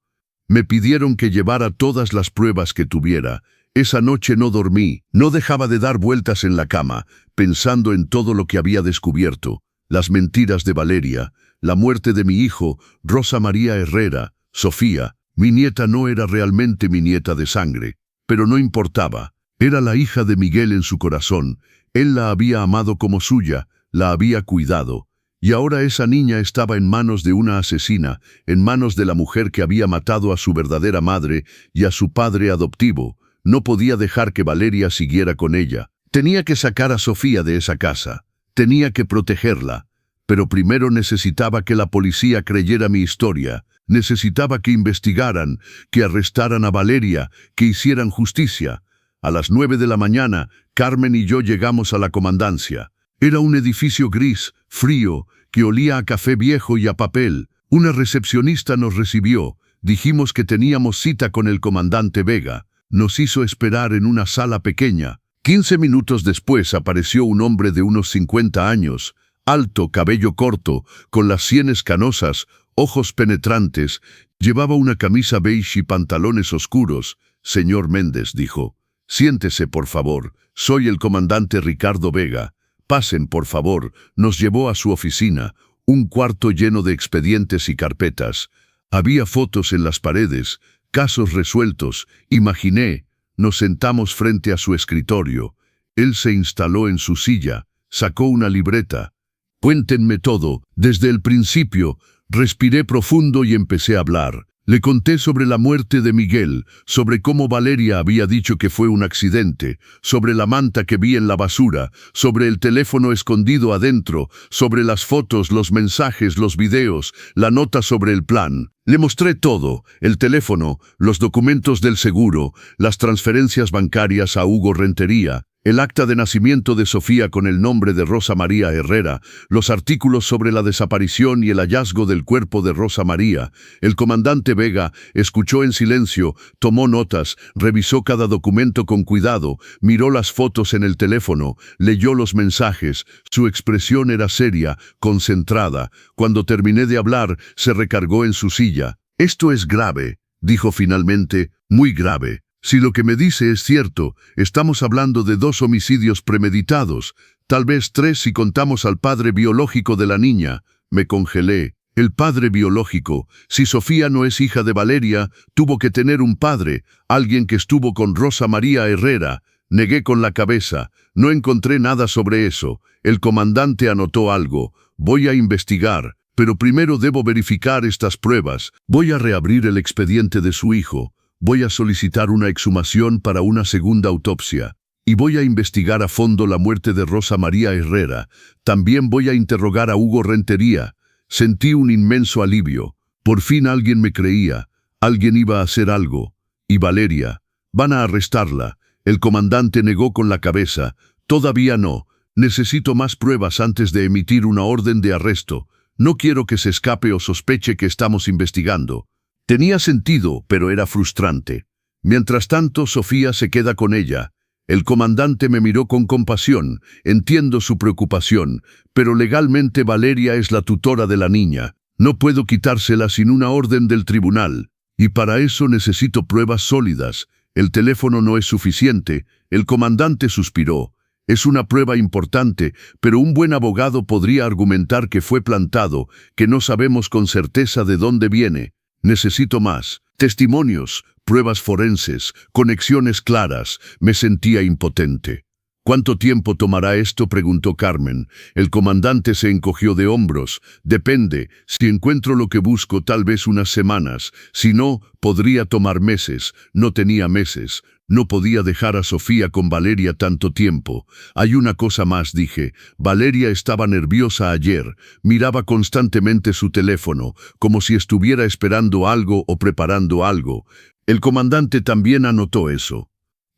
Me pidieron que llevara todas las pruebas que tuviera. Esa noche no dormí, no dejaba de dar vueltas en la cama, pensando en todo lo que había descubierto. Las mentiras de Valeria, la muerte de mi hijo, Rosa María Herrera, Sofía. Mi nieta no era realmente mi nieta de sangre, pero no importaba. Era la hija de Miguel en su corazón. Él la había amado como suya. La había cuidado, y ahora esa niña estaba en manos de una asesina, en manos de la mujer que había matado a su verdadera madre y a su padre adoptivo. No podía dejar que Valeria siguiera con ella. Tenía que sacar a Sofía de esa casa. Tenía que protegerla. Pero primero necesitaba que la policía creyera mi historia. Necesitaba que investigaran, que arrestaran a Valeria, que hicieran justicia. A las 9 de la mañana, Carmen y yo llegamos a la comandancia. Era un edificio gris, frío, que olía a café viejo y a papel. Una recepcionista nos recibió. Dijimos que teníamos cita con el comandante Vega. Nos hizo esperar en una sala pequeña. 15 minutos después apareció un hombre de unos 50 años, alto, cabello corto, con las sienes canosas, ojos penetrantes. Llevaba una camisa beige y pantalones oscuros. Señor Méndez, dijo. Siéntese, por favor. Soy el comandante Ricardo Vega. Pasen, por favor. Nos llevó a su oficina, un cuarto lleno de expedientes y carpetas. Había fotos en las paredes, casos resueltos. Imaginé. Nos sentamos frente a su escritorio. Él se instaló en su silla, sacó una libreta. Cuéntenme todo, desde el principio. Respiré profundo y empecé a hablar. Le conté sobre la muerte de Miguel, sobre cómo Valeria había dicho que fue un accidente, sobre la manta que vi en la basura, sobre el teléfono escondido adentro, sobre las fotos, los mensajes, los videos, la nota sobre el plan. Le mostré todo, el teléfono, los documentos del seguro, las transferencias bancarias a Hugo Rentería. El acta de nacimiento de Sofía con el nombre de Rosa María Herrera, los artículos sobre la desaparición y el hallazgo del cuerpo de Rosa María. El comandante Vega escuchó en silencio, tomó notas, revisó cada documento con cuidado, miró las fotos en el teléfono, leyó los mensajes. Su expresión era seria, concentrada. Cuando terminé de hablar, se recargó en su silla. «Esto es grave», dijo finalmente, «muy grave». Si lo que me dice es cierto, estamos hablando de 2 homicidios premeditados, tal vez 3 si contamos al padre biológico de la niña. Me congelé. El padre biológico. Si Sofía no es hija de Valeria, tuvo que tener un padre, alguien que estuvo con Rosa María Herrera. Negué con la cabeza. No encontré nada sobre eso. El comandante anotó algo. Voy a investigar, pero primero debo verificar estas pruebas. Voy a reabrir el expediente de su hijo. Voy a solicitar una exhumación para una segunda autopsia. Y voy a investigar a fondo la muerte de Rosa María Herrera. También voy a interrogar a Hugo Rentería. Sentí un inmenso alivio. Por fin alguien me creía. Alguien iba a hacer algo. Y Valeria. Van a arrestarla. El comandante negó con la cabeza. Todavía no. Necesito más pruebas antes de emitir una orden de arresto. No quiero que se escape o sospeche que estamos investigando. Tenía sentido, pero era frustrante. Mientras tanto, Sofía se queda con ella. El comandante me miró con compasión. Entiendo su preocupación, pero legalmente Valeria es la tutora de la niña. No puedo quitársela sin una orden del tribunal. Y para eso necesito pruebas sólidas. El teléfono no es suficiente. El comandante suspiró. Es una prueba importante, pero un buen abogado podría argumentar que fue plantado, que no sabemos con certeza de dónde viene. Necesito más. Testimonios, pruebas forenses, conexiones claras. Me sentía impotente. «¿Cuánto tiempo tomará esto?», preguntó Carmen. El comandante se encogió de hombros. «Depende. Si encuentro lo que busco, tal vez unas semanas. Si no, podría tomar meses». No tenía meses. No podía dejar a Sofía con Valeria tanto tiempo. «Hay una cosa más», dije. Valeria estaba nerviosa ayer. Miraba constantemente su teléfono, como si estuviera esperando algo o preparando algo. El comandante también anotó eso.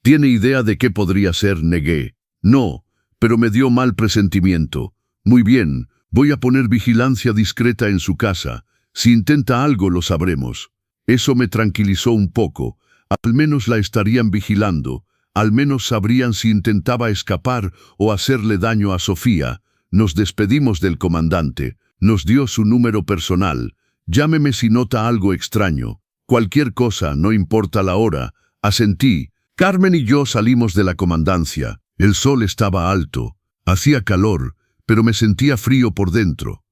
«¿Tiene idea de qué podría ser?», negué. «No, pero me dio mal presentimiento». «Muy bien, voy a poner vigilancia discreta en su casa. Si intenta algo, lo sabremos». Eso me tranquilizó un poco. Al menos la estarían vigilando. Al menos sabrían si intentaba escapar o hacerle daño a Sofía. Nos despedimos del comandante. Nos dio su número personal. «Llámeme si nota algo extraño. Cualquier cosa, no importa la hora». Asentí. Carmen y yo salimos de la comandancia. El sol estaba alto. Hacía calor, pero me sentía frío por dentro.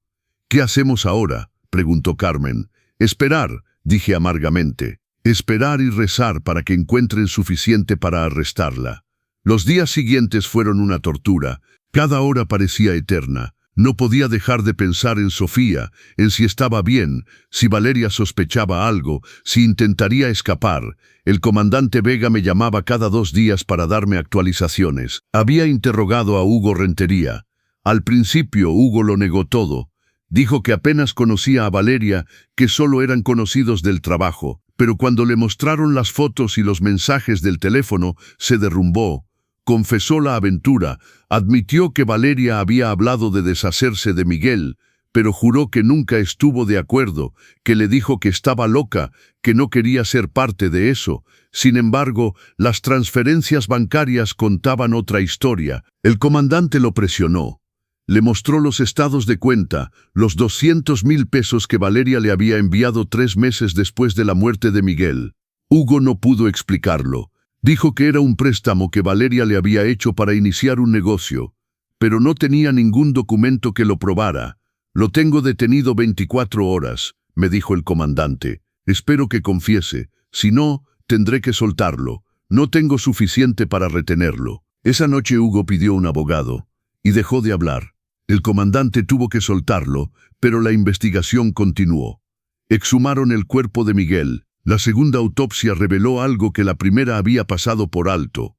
«¿Qué hacemos ahora?», preguntó Carmen. «Esperar», dije amargamente. «Esperar y rezar para que encuentren suficiente para arrestarla». Los días siguientes fueron una tortura. Cada hora parecía eterna. No podía dejar de pensar en Sofía, en si estaba bien, si Valeria sospechaba algo, si intentaría escapar. El comandante Vega me llamaba cada 2 días para darme actualizaciones. Había interrogado a Hugo Rentería. Al principio Hugo lo negó todo. Dijo que apenas conocía a Valeria, que solo eran conocidos del trabajo. Pero cuando le mostraron las fotos y los mensajes del teléfono, se derrumbó. Confesó la aventura, admitió que Valeria había hablado de deshacerse de Miguel, pero juró que nunca estuvo de acuerdo, que le dijo que estaba loca, que no quería ser parte de eso. Sin embargo, las transferencias bancarias contaban otra historia. El comandante lo presionó. Le mostró los estados de cuenta, los 200,000 pesos que Valeria le había enviado 3 meses después de la muerte de Miguel. Hugo no pudo explicarlo. Dijo que era un préstamo que Valeria le había hecho para iniciar un negocio, pero no tenía ningún documento que lo probara. «Lo tengo detenido 24 horas», me dijo el comandante. «Espero que confiese. Si no, tendré que soltarlo. No tengo suficiente para retenerlo». Esa noche Hugo pidió un abogado y dejó de hablar. El comandante tuvo que soltarlo, pero la investigación continuó. Exhumaron el cuerpo de Miguel. La segunda autopsia reveló algo que la primera había pasado por alto.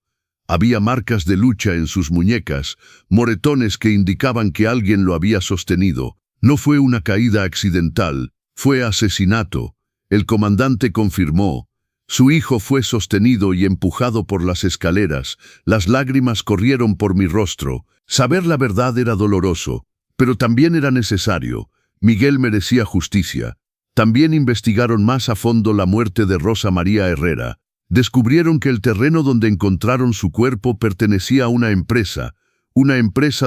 Había marcas de lucha en sus muñecas, moretones que indicaban que alguien lo había sostenido. No fue una caída accidental, fue asesinato. El comandante confirmó. Su hijo fue sostenido y empujado por las escaleras. Las lágrimas corrieron por mi rostro. Saber la verdad era doloroso, pero también era necesario. Miguel merecía justicia. También investigaron más a fondo la muerte de Rosa María Herrera. Descubrieron que el terreno donde encontraron su cuerpo pertenecía a una empresa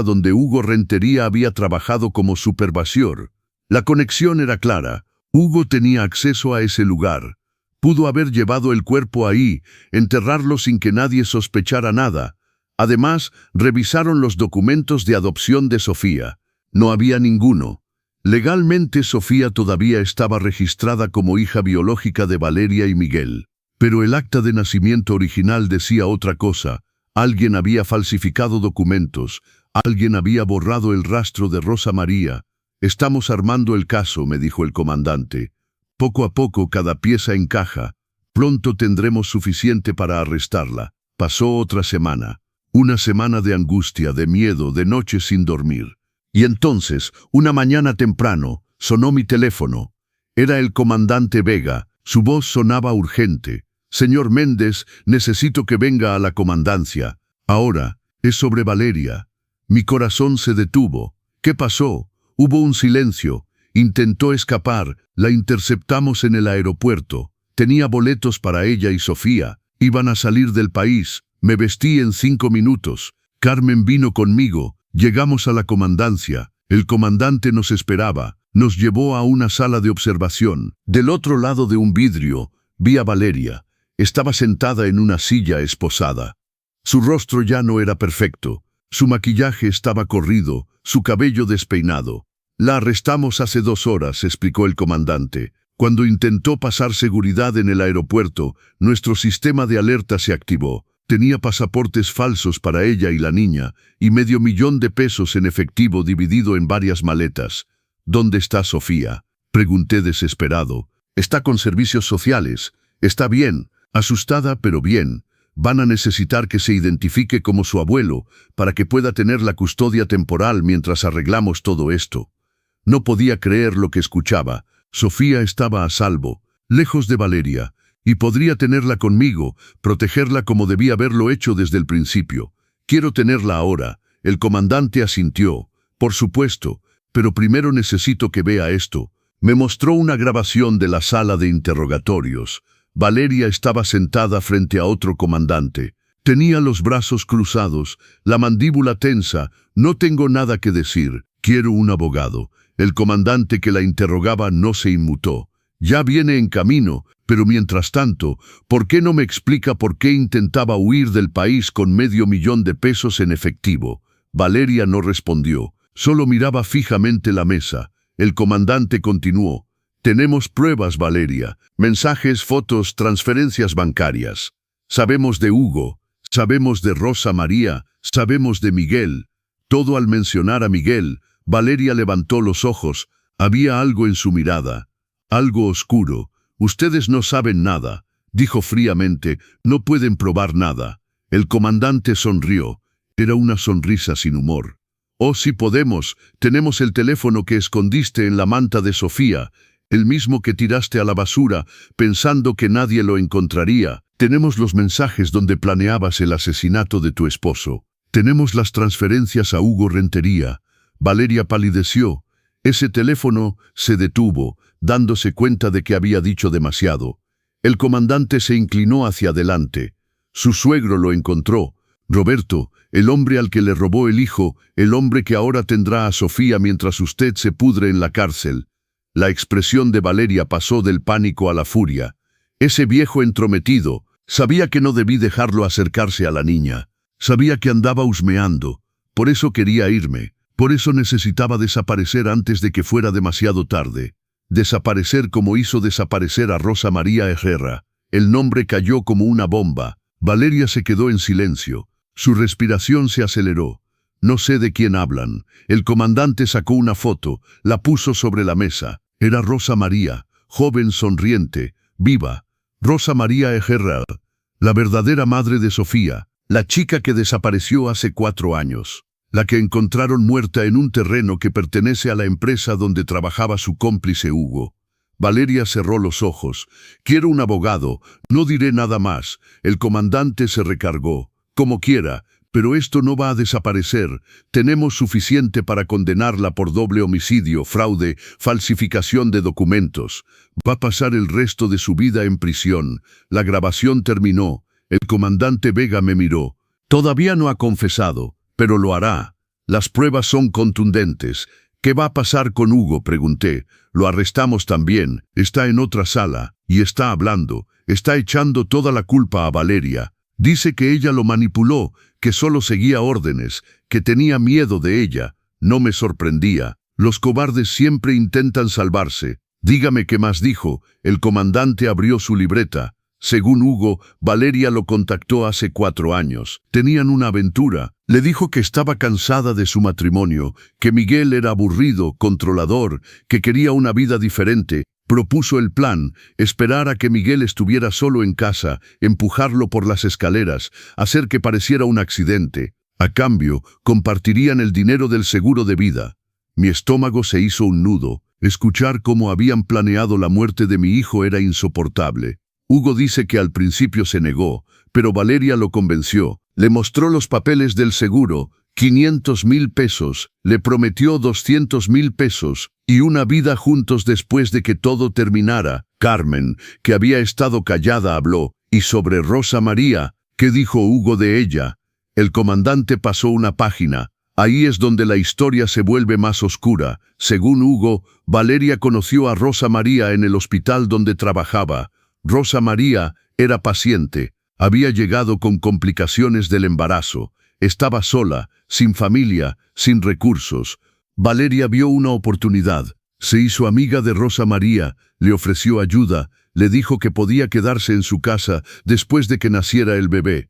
donde Hugo Rentería había trabajado como supervisor. La conexión era clara. Hugo tenía acceso a ese lugar. Pudo haber llevado el cuerpo ahí, enterrarlo sin que nadie sospechara nada. Además, revisaron los documentos de adopción de Sofía. No había ninguno. Legalmente, Sofía todavía estaba registrada como hija biológica de Valeria y Miguel. Pero el acta de nacimiento original decía otra cosa. Alguien había falsificado documentos. Alguien había borrado el rastro de Rosa María. «Estamos armando el caso», me dijo el comandante. «Poco a poco cada pieza encaja. Pronto tendremos suficiente para arrestarla». Pasó otra semana. Una semana de angustia, de miedo, de noches sin dormir. Y entonces, una mañana temprano, sonó mi teléfono. Era el comandante Vega. Su voz sonaba urgente. «Señor Méndez, necesito que venga a la comandancia. Ahora, es sobre Valeria». Mi corazón se detuvo. ¿Qué pasó? Hubo un silencio. Intentó escapar. La interceptamos en el aeropuerto. Tenía boletos para ella y Sofía. Iban a salir del país. Me vestí en 5 minutos. Carmen vino conmigo. Llegamos a la comandancia. El comandante nos esperaba. Nos llevó a una sala de observación. Del otro lado de un vidrio, vi a Valeria. Estaba sentada en una silla esposada. Su rostro ya no era perfecto. Su maquillaje estaba corrido, su cabello despeinado. «La arrestamos hace 2 horas», explicó el comandante. «Cuando intentó pasar seguridad en el aeropuerto, nuestro sistema de alerta se activó. Tenía pasaportes falsos para ella y la niña, y $500,000 en efectivo dividido en varias maletas». «¿Dónde está Sofía?», pregunté desesperado. «Está con servicios sociales. Está bien, asustada pero bien. Van a necesitar que se identifique como su abuelo para que pueda tener la custodia temporal mientras arreglamos todo esto». No podía creer lo que escuchaba. Sofía estaba a salvo, lejos de Valeria, y podría tenerla conmigo, protegerla como debía haberlo hecho desde el principio. «Quiero tenerla ahora». El comandante asintió. «Por supuesto, pero primero necesito que vea esto». Me mostró una grabación de la sala de interrogatorios. Valeria estaba sentada frente a otro comandante. Tenía los brazos cruzados, la mandíbula tensa. «No tengo nada que decir. Quiero un abogado». El comandante que la interrogaba no se inmutó. «Ya viene en camino, pero mientras tanto, ¿por qué no me explica por qué intentaba huir del país con $500,000 en efectivo?». Valeria no respondió, solo miraba fijamente la mesa. El comandante continuó. «Tenemos pruebas, Valeria. Mensajes, fotos, transferencias bancarias. Sabemos de Hugo, sabemos de Rosa María, sabemos de Miguel». Todo al mencionar a Miguel, Valeria levantó los ojos. Había algo en su mirada, algo oscuro. «Ustedes no saben nada», dijo fríamente. «No pueden probar nada». El comandante sonrió. Era una sonrisa sin humor. «Oh, sí podemos. Tenemos el teléfono que escondiste en la manta de Sofía, el mismo que tiraste a la basura, pensando que nadie lo encontraría. Tenemos los mensajes donde planeabas el asesinato de tu esposo. Tenemos las transferencias a Hugo Rentería». Valeria palideció. Ese teléfono se detuvo, dándose cuenta de que había dicho demasiado. El comandante se inclinó hacia adelante. Su suegro lo encontró. «Roberto, el hombre al que le robó el hijo, el hombre que ahora tendrá a Sofía mientras usted se pudre en la cárcel». La expresión de Valeria pasó del pánico a la furia. Ese viejo entrometido. Sabía que no debí dejarlo acercarse a la niña. Sabía que andaba husmeando. Por eso quería irme. Por eso necesitaba desaparecer antes de que fuera demasiado tarde. Desaparecer como hizo desaparecer a Rosa María Herrera. El nombre cayó como una bomba. Valeria se quedó en silencio. Su respiración se aceleró. «No sé de quién hablan». El comandante sacó una foto, la puso sobre la mesa. Era Rosa María, joven, sonriente, viva. Rosa María Herrera, la verdadera madre de Sofía, la chica que desapareció hace 4 años. La que encontraron muerta en un terreno que pertenece a la empresa donde trabajaba su cómplice Hugo. Valeria cerró los ojos. Quiero un abogado. No diré nada más. El comandante se recargó. Como quiera. Pero esto no va a desaparecer. Tenemos suficiente para condenarla por doble homicidio, fraude, falsificación de documentos. Va a pasar el resto de su vida en prisión. La grabación terminó. El comandante Vega me miró. Todavía no ha confesado, pero lo hará. Las pruebas son contundentes. ¿Qué va a pasar con Hugo?, pregunté. Lo arrestamos también. Está en otra sala. Y está hablando. Está echando toda la culpa a Valeria. Dice que ella lo manipuló, que solo seguía órdenes, que tenía miedo de ella. No me sorprendía. Los cobardes siempre intentan salvarse. Dígame qué más dijo. El comandante abrió su libreta. Según Hugo, Valeria lo contactó hace 4 años. Tenían una aventura. Le dijo que estaba cansada de su matrimonio, que Miguel era aburrido, controlador, que quería una vida diferente. Propuso el plan: esperar a que Miguel estuviera solo en casa, empujarlo por las escaleras, hacer que pareciera un accidente. A cambio, compartirían el dinero del seguro de vida. Mi estómago se hizo un nudo. Escuchar cómo habían planeado la muerte de mi hijo era insoportable. Hugo dice que al principio se negó, pero Valeria lo convenció. Le mostró los papeles del seguro, 500,000 pesos, le prometió 200,000 pesos y una vida juntos después de que todo terminara. Carmen, que había estado callada, habló. Y sobre Rosa María, ¿qué dijo Hugo de ella? El comandante pasó una página. Ahí es donde la historia se vuelve más oscura. Según Hugo, Valeria conoció a Rosa María en el hospital donde trabajaba. Rosa María era paciente. Había llegado con complicaciones del embarazo. Estaba sola, sin familia, sin recursos. Valeria vio una oportunidad. Se hizo amiga de Rosa María, le ofreció ayuda, le dijo que podía quedarse en su casa después de que naciera el bebé.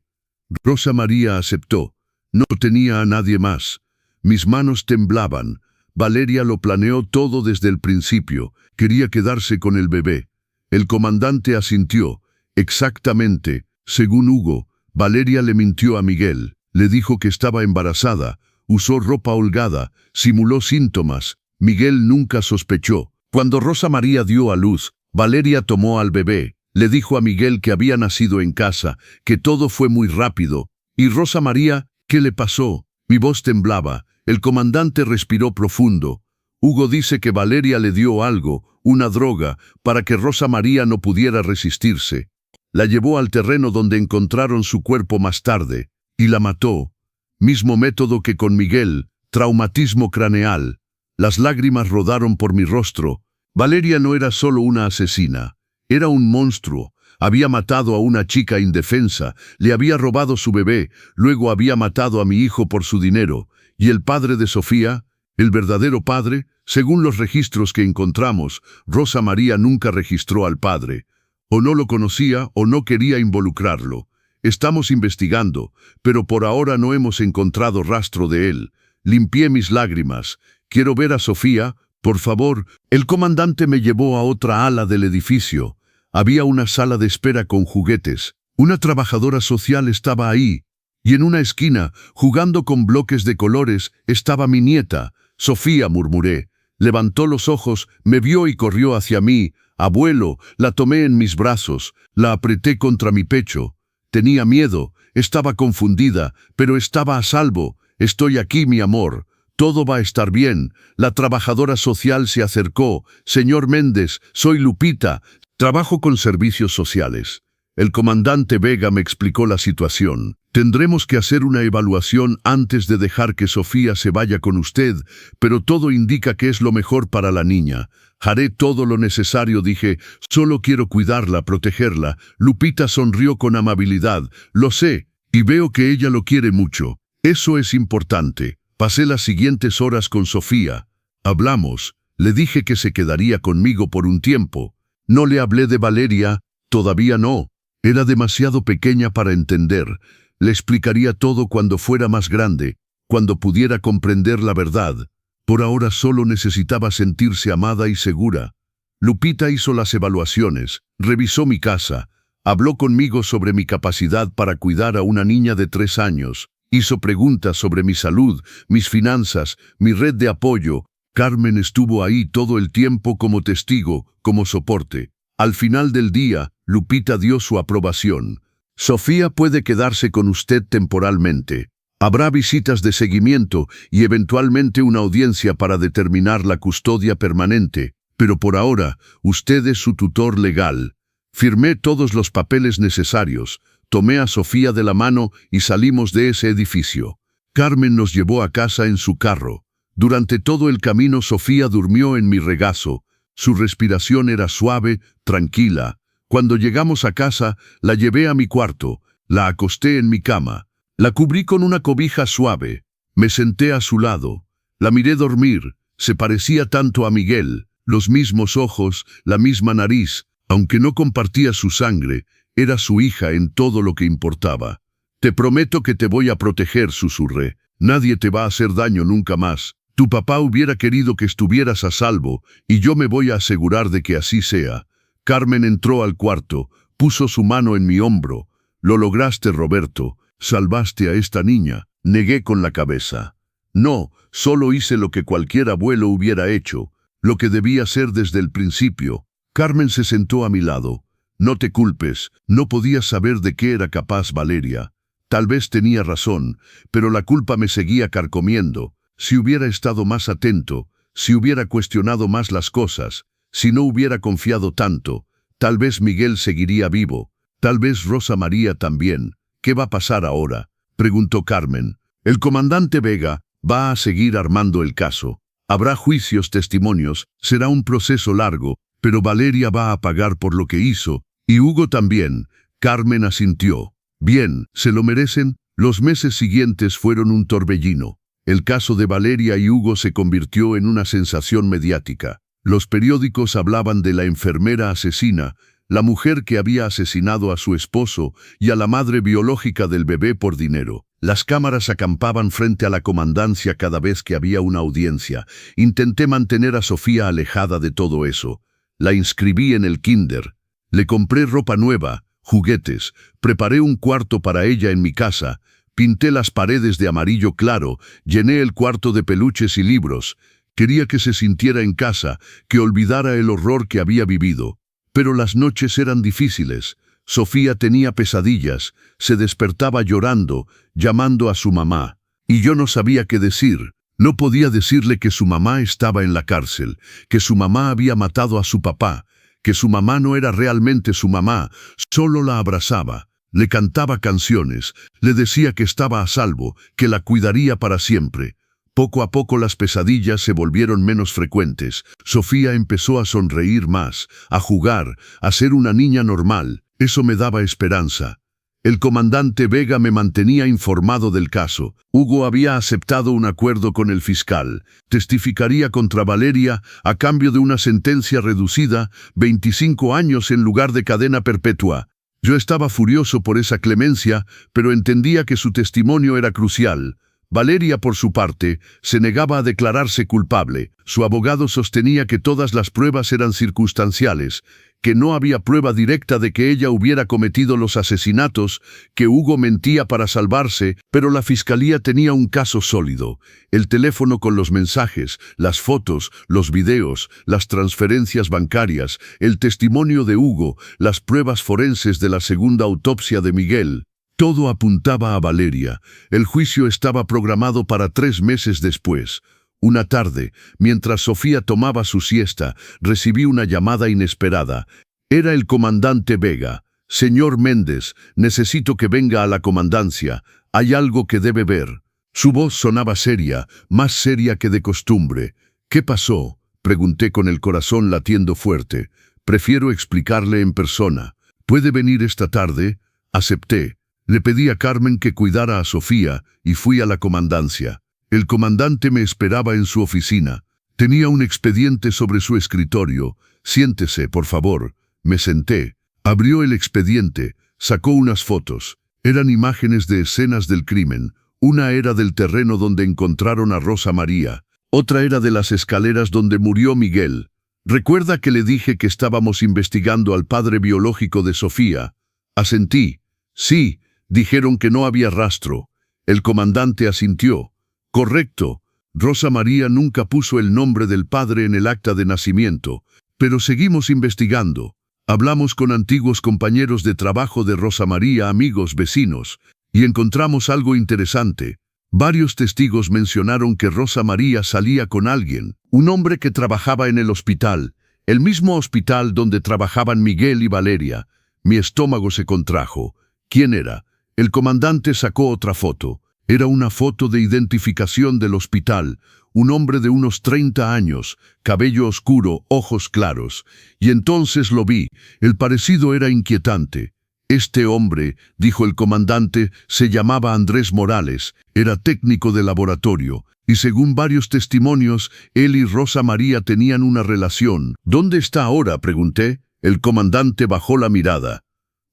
Rosa María aceptó. No tenía a nadie más. Mis manos temblaban. Valeria lo planeó todo desde el principio. Quería quedarse con el bebé. El comandante asintió. Exactamente. Según Hugo, Valeria le mintió a Miguel. Le dijo que estaba embarazada. Usó ropa holgada. Simuló síntomas. Miguel nunca sospechó. Cuando Rosa María dio a luz, Valeria tomó al bebé. Le dijo a Miguel que había nacido en casa, que todo fue muy rápido. ¿Y Rosa María, qué le pasó? Mi voz temblaba. El comandante respiró profundo. Hugo dice que Valeria le dio algo, una droga, para que Rosa María no pudiera resistirse. La llevó al terreno donde encontraron su cuerpo más tarde, y la mató. Mismo método que con Miguel, traumatismo craneal. Las lágrimas rodaron por mi rostro. Valeria no era solo una asesina, era un monstruo. Había matado a una chica indefensa, le había robado su bebé, luego había matado a mi hijo por su dinero. ¿Y el padre de Sofía? El verdadero padre, según los registros que encontramos, Rosa María nunca registró al padre. O no lo conocía o no quería involucrarlo. Estamos investigando, pero por ahora no hemos encontrado rastro de él. Limpié mis lágrimas. Quiero ver a Sofía, por favor. El comandante me llevó a otra ala del edificio. Había una sala de espera con juguetes. Una trabajadora social estaba ahí. Y en una esquina, jugando con bloques de colores, estaba mi nieta. Sofía, murmuré. Levantó los ojos, me vio y corrió hacia mí. Abuelo, la tomé en mis brazos, la apreté contra mi pecho. Tenía miedo, estaba confundida, pero estaba a salvo. Estoy aquí, mi amor. Todo va a estar bien. La trabajadora social se acercó. Señor Méndez, soy Lupita. Trabajo con servicios sociales. El comandante Vega me explicó la situación. Tendremos que hacer una evaluación antes de dejar que Sofía se vaya con usted, pero todo indica que es lo mejor para la niña. Haré todo lo necesario, dije. Solo quiero cuidarla, protegerla. Lupita sonrió con amabilidad. Lo sé, y veo que ella lo quiere mucho. Eso es importante. Pasé las siguientes horas con Sofía. Hablamos. Le dije que se quedaría conmigo por un tiempo. No le hablé de Valeria, todavía no. Era demasiado pequeña para entender. Le explicaría todo cuando fuera más grande, cuando pudiera comprender la verdad. Por ahora solo necesitaba sentirse amada y segura. Lupita hizo las evaluaciones, revisó mi casa, habló conmigo sobre mi capacidad para cuidar a una niña de 3 años, hizo preguntas sobre mi salud, mis finanzas, mi red de apoyo. Carmen estuvo ahí todo el tiempo como testigo, como soporte. Al final del día, Lupita dio su aprobación. Sofía puede quedarse con usted temporalmente. Habrá visitas de seguimiento y eventualmente una audiencia para determinar la custodia permanente, pero por ahora, usted es su tutor legal. Firmé todos los papeles necesarios, tomé a Sofía de la mano y salimos de ese edificio. Carmen nos llevó a casa en su carro. Durante todo el camino Sofía durmió en mi regazo. Su respiración era suave, tranquila. Cuando llegamos a casa, la llevé a mi cuarto, la acosté en mi cama. La cubrí con una cobija suave. Me senté a su lado. La miré dormir. Se parecía tanto a Miguel. Los mismos ojos, la misma nariz. Aunque no compartía su sangre, era su hija en todo lo que importaba. Te prometo que te voy a proteger, susurré. Nadie te va a hacer daño nunca más. Tu papá hubiera querido que estuvieras a salvo, y yo me voy a asegurar de que así sea. Carmen entró al cuarto, puso su mano en mi hombro. Lo lograste, Roberto. Salvaste a esta niña. Negué con la cabeza. No, solo hice lo que cualquier abuelo hubiera hecho, lo que debía hacer desde el principio. Carmen se sentó a mi lado. No te culpes, no podías saber de qué era capaz Valeria. Tal vez tenía razón, pero la culpa me seguía carcomiendo. Si hubiera estado más atento, si hubiera cuestionado más las cosas, si no hubiera confiado tanto, tal vez Miguel seguiría vivo, tal vez Rosa María también. ¿Qué va a pasar ahora?, preguntó Carmen. El comandante Vega va a seguir armando el caso. Habrá juicios, testimonios, será un proceso largo, pero Valeria va a pagar por lo que hizo, y Hugo también. Carmen asintió. Bien, ¿se lo merecen? Los meses siguientes fueron un torbellino. El caso de Valeria y Hugo se convirtió en una sensación mediática. Los periódicos hablaban de la enfermera asesina, la mujer que había asesinado a su esposo y a la madre biológica del bebé por dinero. Las cámaras acampaban frente a la comandancia cada vez que había una audiencia. Intenté mantener a Sofía alejada de todo eso. La inscribí en el kinder. Le compré ropa nueva, juguetes, preparé un cuarto para ella en mi casa. Pinté las paredes de amarillo claro, llené el cuarto de peluches y libros. Quería que se sintiera en casa, que olvidara el horror que había vivido. Pero las noches eran difíciles. Sofía tenía pesadillas, se despertaba llorando, llamando a su mamá. Y yo no sabía qué decir. No podía decirle que su mamá estaba en la cárcel, que su mamá había matado a su papá, que su mamá no era realmente su mamá, solo la abrazaba. Le cantaba canciones, le decía que estaba a salvo, que la cuidaría para siempre. Poco a poco las pesadillas se volvieron menos frecuentes. Sofía empezó a sonreír más, a jugar, a ser una niña normal. Eso me daba esperanza. El comandante Vega me mantenía informado del caso. Hugo había aceptado un acuerdo con el fiscal. Testificaría contra Valeria a cambio de una sentencia reducida, 25 años en lugar de cadena perpetua. Yo estaba furioso por esa clemencia, pero entendía que su testimonio era crucial. Valeria, por su parte, se negaba a declararse culpable. Su abogado sostenía que todas las pruebas eran circunstanciales, que no había prueba directa de que ella hubiera cometido los asesinatos, que Hugo mentía para salvarse, pero la fiscalía tenía un caso sólido. El teléfono con los mensajes, las fotos, los videos, las transferencias bancarias, el testimonio de Hugo, las pruebas forenses de la segunda autopsia de Miguel. Todo apuntaba a Valeria. El juicio estaba programado para 3 meses después. Una tarde, mientras Sofía tomaba su siesta, recibí una llamada inesperada. Era el comandante Vega. «Señor Méndez, necesito que venga a la comandancia. Hay algo que debe ver». Su voz sonaba seria, más seria que de costumbre. «¿Qué pasó?», pregunté con el corazón latiendo fuerte. «Prefiero explicarle en persona. ¿Puede venir esta tarde?». Acepté. Le pedí a Carmen que cuidara a Sofía y fui a la comandancia. El comandante me esperaba en su oficina. Tenía un expediente sobre su escritorio. «Siéntese, por favor». Me senté. Abrió el expediente, sacó unas fotos. Eran imágenes de escenas del crimen. Una era del terreno donde encontraron a Rosa María. Otra era de las escaleras donde murió Miguel. «¿Recuerda que le dije que estábamos investigando al padre biológico de Sofía?». Asentí. «Sí, dijeron que no había rastro». El comandante asintió. «Correcto. Rosa María nunca puso el nombre del padre en el acta de nacimiento, pero seguimos investigando. Hablamos con antiguos compañeros de trabajo de Rosa María, amigos, vecinos, y encontramos algo interesante. Varios testigos mencionaron que Rosa María salía con alguien, un hombre que trabajaba en el hospital, el mismo hospital donde trabajaban Miguel y Valeria. Mi estómago se contrajo. ¿Quién era? El comandante sacó otra foto. Era una foto de identificación del hospital, un hombre de unos 30 años, cabello oscuro, ojos claros. Y entonces lo vi. El parecido era inquietante. Este hombre, dijo el comandante, se llamaba Andrés Morales, era técnico de laboratorio, y según varios testimonios, él y Rosa María tenían una relación. ¿Dónde está ahora?, pregunté. El comandante bajó la mirada.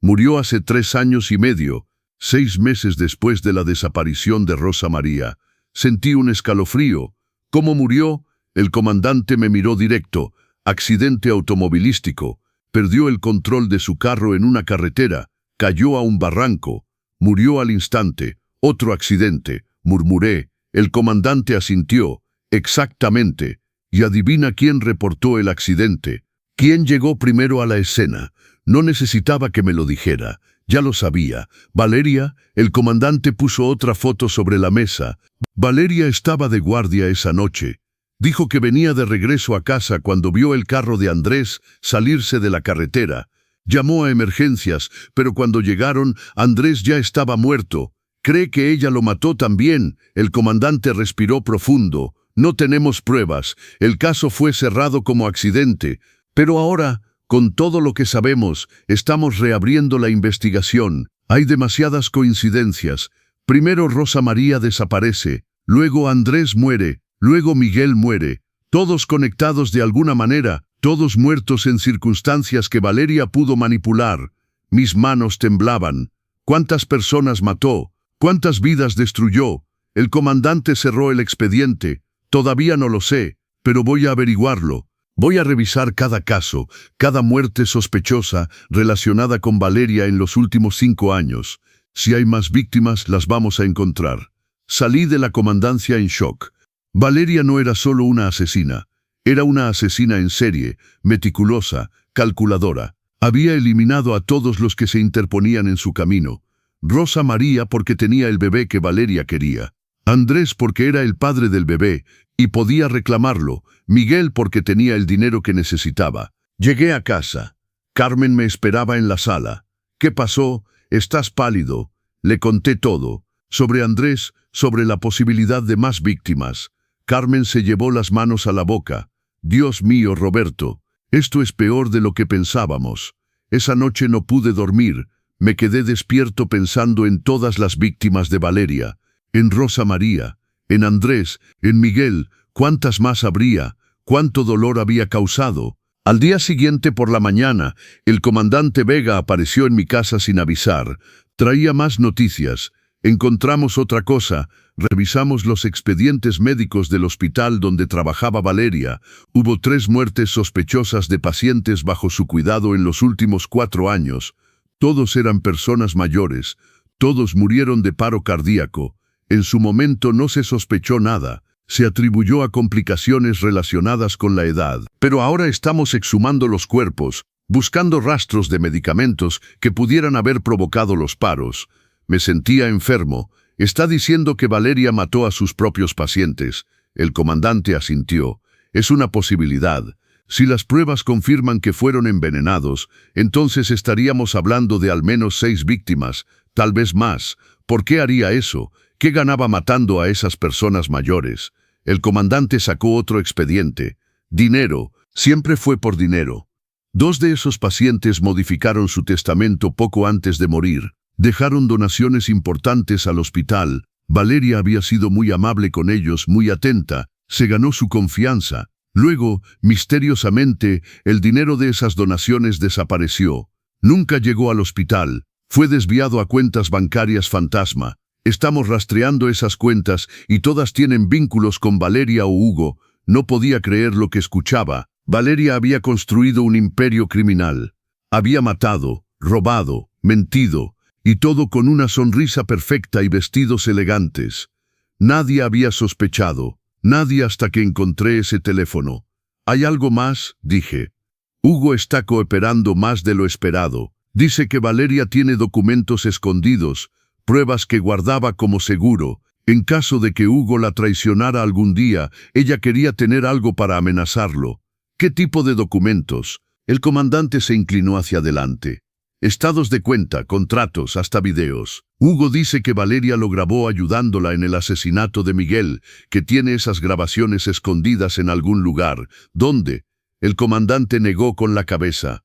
Murió hace 3 años y medio, 6 meses después de la desaparición de Rosa María. Sentí un escalofrío. ¿Cómo murió? El comandante me miró directo. Accidente automovilístico. Perdió el control de su carro en una carretera. Cayó a un barranco. Murió al instante. Otro accidente, murmuré. El comandante asintió. Exactamente. Y adivina quién reportó el accidente. ¿Quién llegó primero a la escena? No necesitaba que me lo dijera. Ya lo sabía. Valeria. El comandante puso otra foto sobre la mesa. Valeria estaba de guardia esa noche. Dijo que venía de regreso a casa cuando vio el carro de Andrés salirse de la carretera. Llamó a emergencias, pero cuando llegaron, Andrés ya estaba muerto. ¿Cree que ella lo mató también? El comandante respiró profundo. No tenemos pruebas. El caso fue cerrado como accidente. Pero ahora, con todo lo que sabemos, estamos reabriendo la investigación. Hay demasiadas coincidencias. Primero Rosa María desaparece, luego Andrés muere, luego Miguel muere. Todos conectados de alguna manera, todos muertos en circunstancias que Valeria pudo manipular. Mis manos temblaban. ¿Cuántas personas mató? ¿Cuántas vidas destruyó? El comandante cerró el expediente. Todavía no lo sé, pero voy a averiguarlo. Voy a revisar cada caso, cada muerte sospechosa relacionada con Valeria en los últimos 5 años. Si hay más víctimas, las vamos a encontrar. Salí de la comandancia en shock. Valeria no era solo una asesina. Era una asesina en serie, meticulosa, calculadora. Había eliminado a todos los que se interponían en su camino. Rosa María porque tenía el bebé que Valeria quería. Andrés porque era el padre del bebé y podía reclamarlo. Miguel porque tenía el dinero que necesitaba. Llegué a casa. Carmen me esperaba en la sala. ¿Qué pasó? Estás pálido. Le conté todo. Sobre Andrés, sobre la posibilidad de más víctimas. Carmen se llevó las manos a la boca. Dios mío, Roberto, esto es peor de lo que pensábamos. Esa noche no pude dormir. Me quedé despierto pensando en todas las víctimas de Valeria. En Rosa María, en Andrés, en Miguel. ¿Cuántas más habría? ¿Cuánto dolor había causado? Al día siguiente por la mañana, el comandante Vega apareció en mi casa sin avisar. Traía más noticias. Encontramos otra cosa. Revisamos los expedientes médicos del hospital donde trabajaba Valeria. Hubo 3 muertes sospechosas de pacientes bajo su cuidado en los últimos 4 años. Todos eran personas mayores. Todos murieron de paro cardíaco. En su momento no se sospechó nada. Se atribuyó a complicaciones relacionadas con la edad. Pero ahora estamos exhumando los cuerpos, buscando rastros de medicamentos que pudieran haber provocado los paros. Me sentía enfermo. Está diciendo que Valeria mató a sus propios pacientes. El comandante asintió. Es una posibilidad. Si las pruebas confirman que fueron envenenados, entonces estaríamos hablando de al menos 6 víctimas, tal vez más. ¿Por qué haría eso? ¿Qué ganaba matando a esas personas mayores? El comandante sacó otro expediente. Dinero. Siempre fue por dinero. 2 de esos pacientes modificaron su testamento poco antes de morir. Dejaron donaciones importantes al hospital. Valeria había sido muy amable con ellos, muy atenta. Se ganó su confianza. Luego, misteriosamente, el dinero de esas donaciones desapareció. Nunca llegó al hospital. Fue desviado a cuentas bancarias fantasma. Estamos rastreando esas cuentas y todas tienen vínculos con Valeria o Hugo. No podía creer lo que escuchaba. Valeria había construido un imperio criminal. Había matado, robado, mentido, y todo con una sonrisa perfecta y vestidos elegantes. Nadie había sospechado. Nadie hasta que encontré ese teléfono. ¿Hay algo más?, dije. Hugo está cooperando más de lo esperado. Dice que Valeria tiene documentos escondidos, pruebas que guardaba como seguro. En caso de que Hugo la traicionara algún día, ella quería tener algo para amenazarlo. ¿Qué tipo de documentos? El comandante se inclinó hacia adelante. Estados de cuenta, contratos, hasta videos. Hugo dice que Valeria lo grabó ayudándola en el asesinato de Miguel, que tiene esas grabaciones escondidas en algún lugar. ¿Dónde? El comandante negó con la cabeza.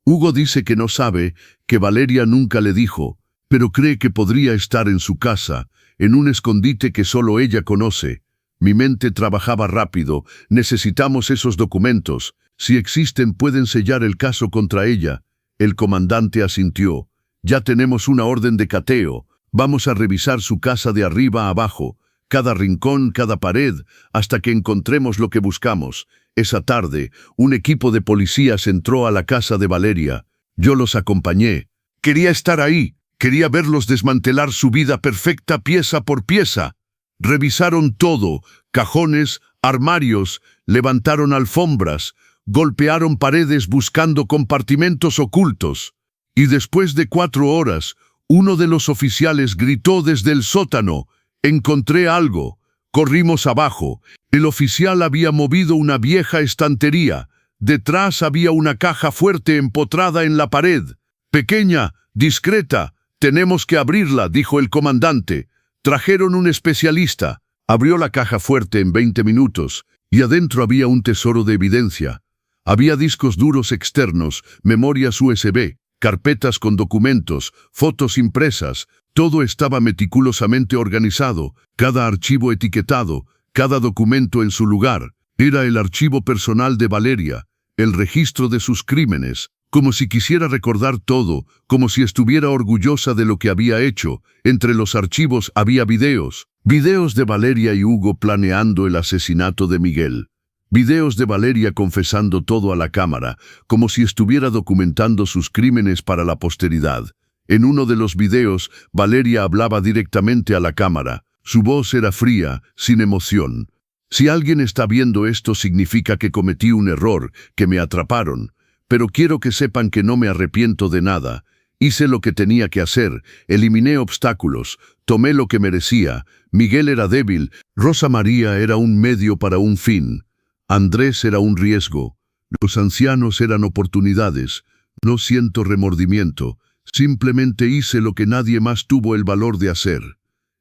Hugo dice que no sabe, que Valeria nunca le dijo, pero cree que podría estar en su casa, en un escondite que solo ella conoce. Mi mente trabajaba rápido. Necesitamos esos documentos. Si existen, pueden sellar el caso contra ella. El comandante asintió. Ya tenemos una orden de cateo. Vamos a revisar su casa de arriba a abajo, cada rincón, cada pared, hasta que encontremos lo que buscamos. Esa tarde, un equipo de policías entró a la casa de Valeria. Yo los acompañé. Quería estar ahí. Quería verlos desmantelar su vida perfecta pieza por pieza. Revisaron todo, cajones, armarios, levantaron alfombras, golpearon paredes buscando compartimentos ocultos. Y después de 4 horas, uno de los oficiales gritó desde el sótano: «Encontré algo». Corrimos abajo. El oficial había movido una vieja estantería. Detrás había una caja fuerte empotrada en la pared. «Pequeña, discreta, tenemos que abrirla», dijo el comandante. Trajeron un especialista. Abrió la caja fuerte en 20 minutos, y adentro había un tesoro de evidencia. Había discos duros externos, memorias USB, carpetas con documentos, fotos impresas. Todo estaba meticulosamente organizado, cada archivo etiquetado, cada documento en su lugar. Era el archivo personal de Valeria, el registro de sus crímenes, como si quisiera recordar todo, como si estuviera orgullosa de lo que había hecho. Entre los archivos había videos de Valeria y Hugo planeando el asesinato de Miguel. Videos de Valeria confesando todo a la cámara, como si estuviera documentando sus crímenes para la posteridad. En uno de los videos, Valeria hablaba directamente a la cámara. Su voz era fría, sin emoción. Si alguien está viendo esto, significa que cometí un error, que me atraparon. Pero quiero que sepan que no me arrepiento de nada. Hice lo que tenía que hacer, eliminé obstáculos, tomé lo que merecía. Miguel era débil, Rosa María era un medio para un fin. Andrés era un riesgo. Los ancianos eran oportunidades. No siento remordimiento. Simplemente hice lo que nadie más tuvo el valor de hacer.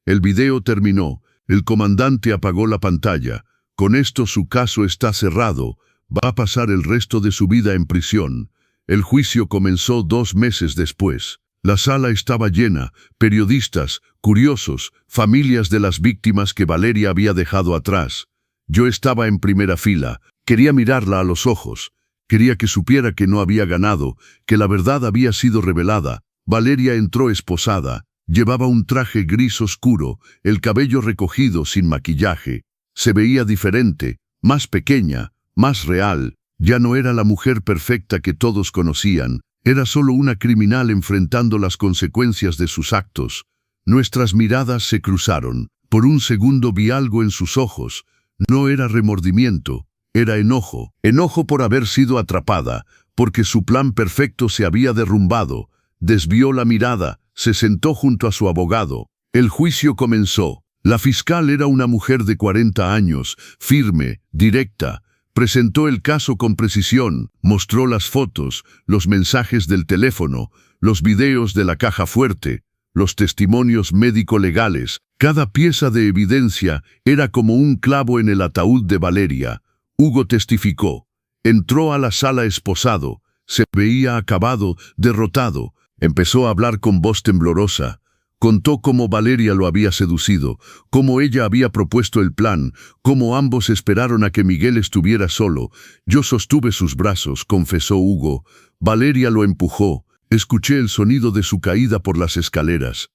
El video terminó. El comandante apagó la pantalla. Con esto su caso está cerrado. Va a pasar el resto de su vida en prisión. El juicio comenzó 2 meses después. La sala estaba llena, periodistas, curiosos, familias de las víctimas que Valeria había dejado atrás. Yo estaba en primera fila. Quería mirarla a los ojos. Quería que supiera que no había ganado, que la verdad había sido revelada. Valeria entró esposada. Llevaba un traje gris oscuro, el cabello recogido sin maquillaje. Se veía diferente, más pequeña, más real. Ya no era la mujer perfecta que todos conocían. Era solo una criminal enfrentando las consecuencias de sus actos. Nuestras miradas se cruzaron. Por un segundo vi algo en sus ojos. No era remordimiento, era enojo. Enojo por haber sido atrapada, porque su plan perfecto se había derrumbado. Desvió la mirada, se sentó junto a su abogado. El juicio comenzó. La fiscal era una mujer de 40 años, firme, directa. Presentó el caso con precisión, mostró las fotos, los mensajes del teléfono, los videos de la caja fuerte, los testimonios médico-legales. Cada pieza de evidencia era como un clavo en el ataúd de Valeria. Hugo testificó. Entró a la sala esposado. Se veía acabado, derrotado. Empezó a hablar con voz temblorosa. Contó cómo Valeria lo había seducido, cómo ella había propuesto el plan, cómo ambos esperaron a que Miguel estuviera solo. Yo sostuve sus brazos, confesó Hugo. Valeria lo empujó. Escuché el sonido de su caída por las escaleras.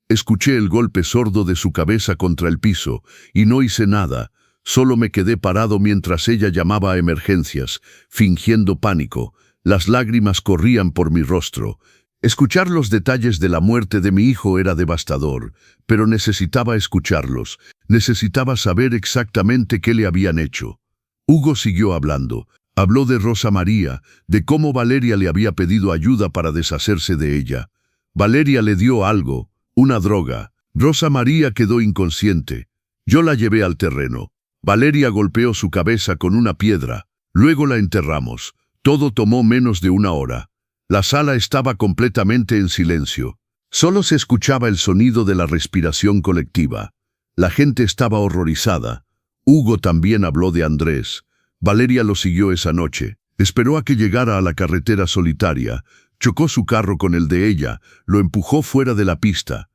Escuché el golpe sordo de su cabeza contra el piso, y no hice nada. Solo me quedé parado mientras ella llamaba a emergencias, fingiendo pánico. Las lágrimas corrían por mi rostro. Escuchar los detalles de la muerte de mi hijo era devastador, pero necesitaba escucharlos. Necesitaba saber exactamente qué le habían hecho. Hugo siguió hablando. Habló de Rosa María, de cómo Valeria le había pedido ayuda para deshacerse de ella. Valeria le dio algo, una droga. Rosa María quedó inconsciente. Yo la llevé al terreno. Valeria golpeó su cabeza con una piedra. Luego la enterramos. Todo tomó menos de una hora. La sala estaba completamente en silencio. Solo se escuchaba el sonido de la respiración colectiva. La gente estaba horrorizada. Hugo también habló de Andrés. Valeria lo siguió esa noche. Esperó a que llegara a la carretera solitaria. Chocó su carro con el de ella. Lo empujó fuera de la pista.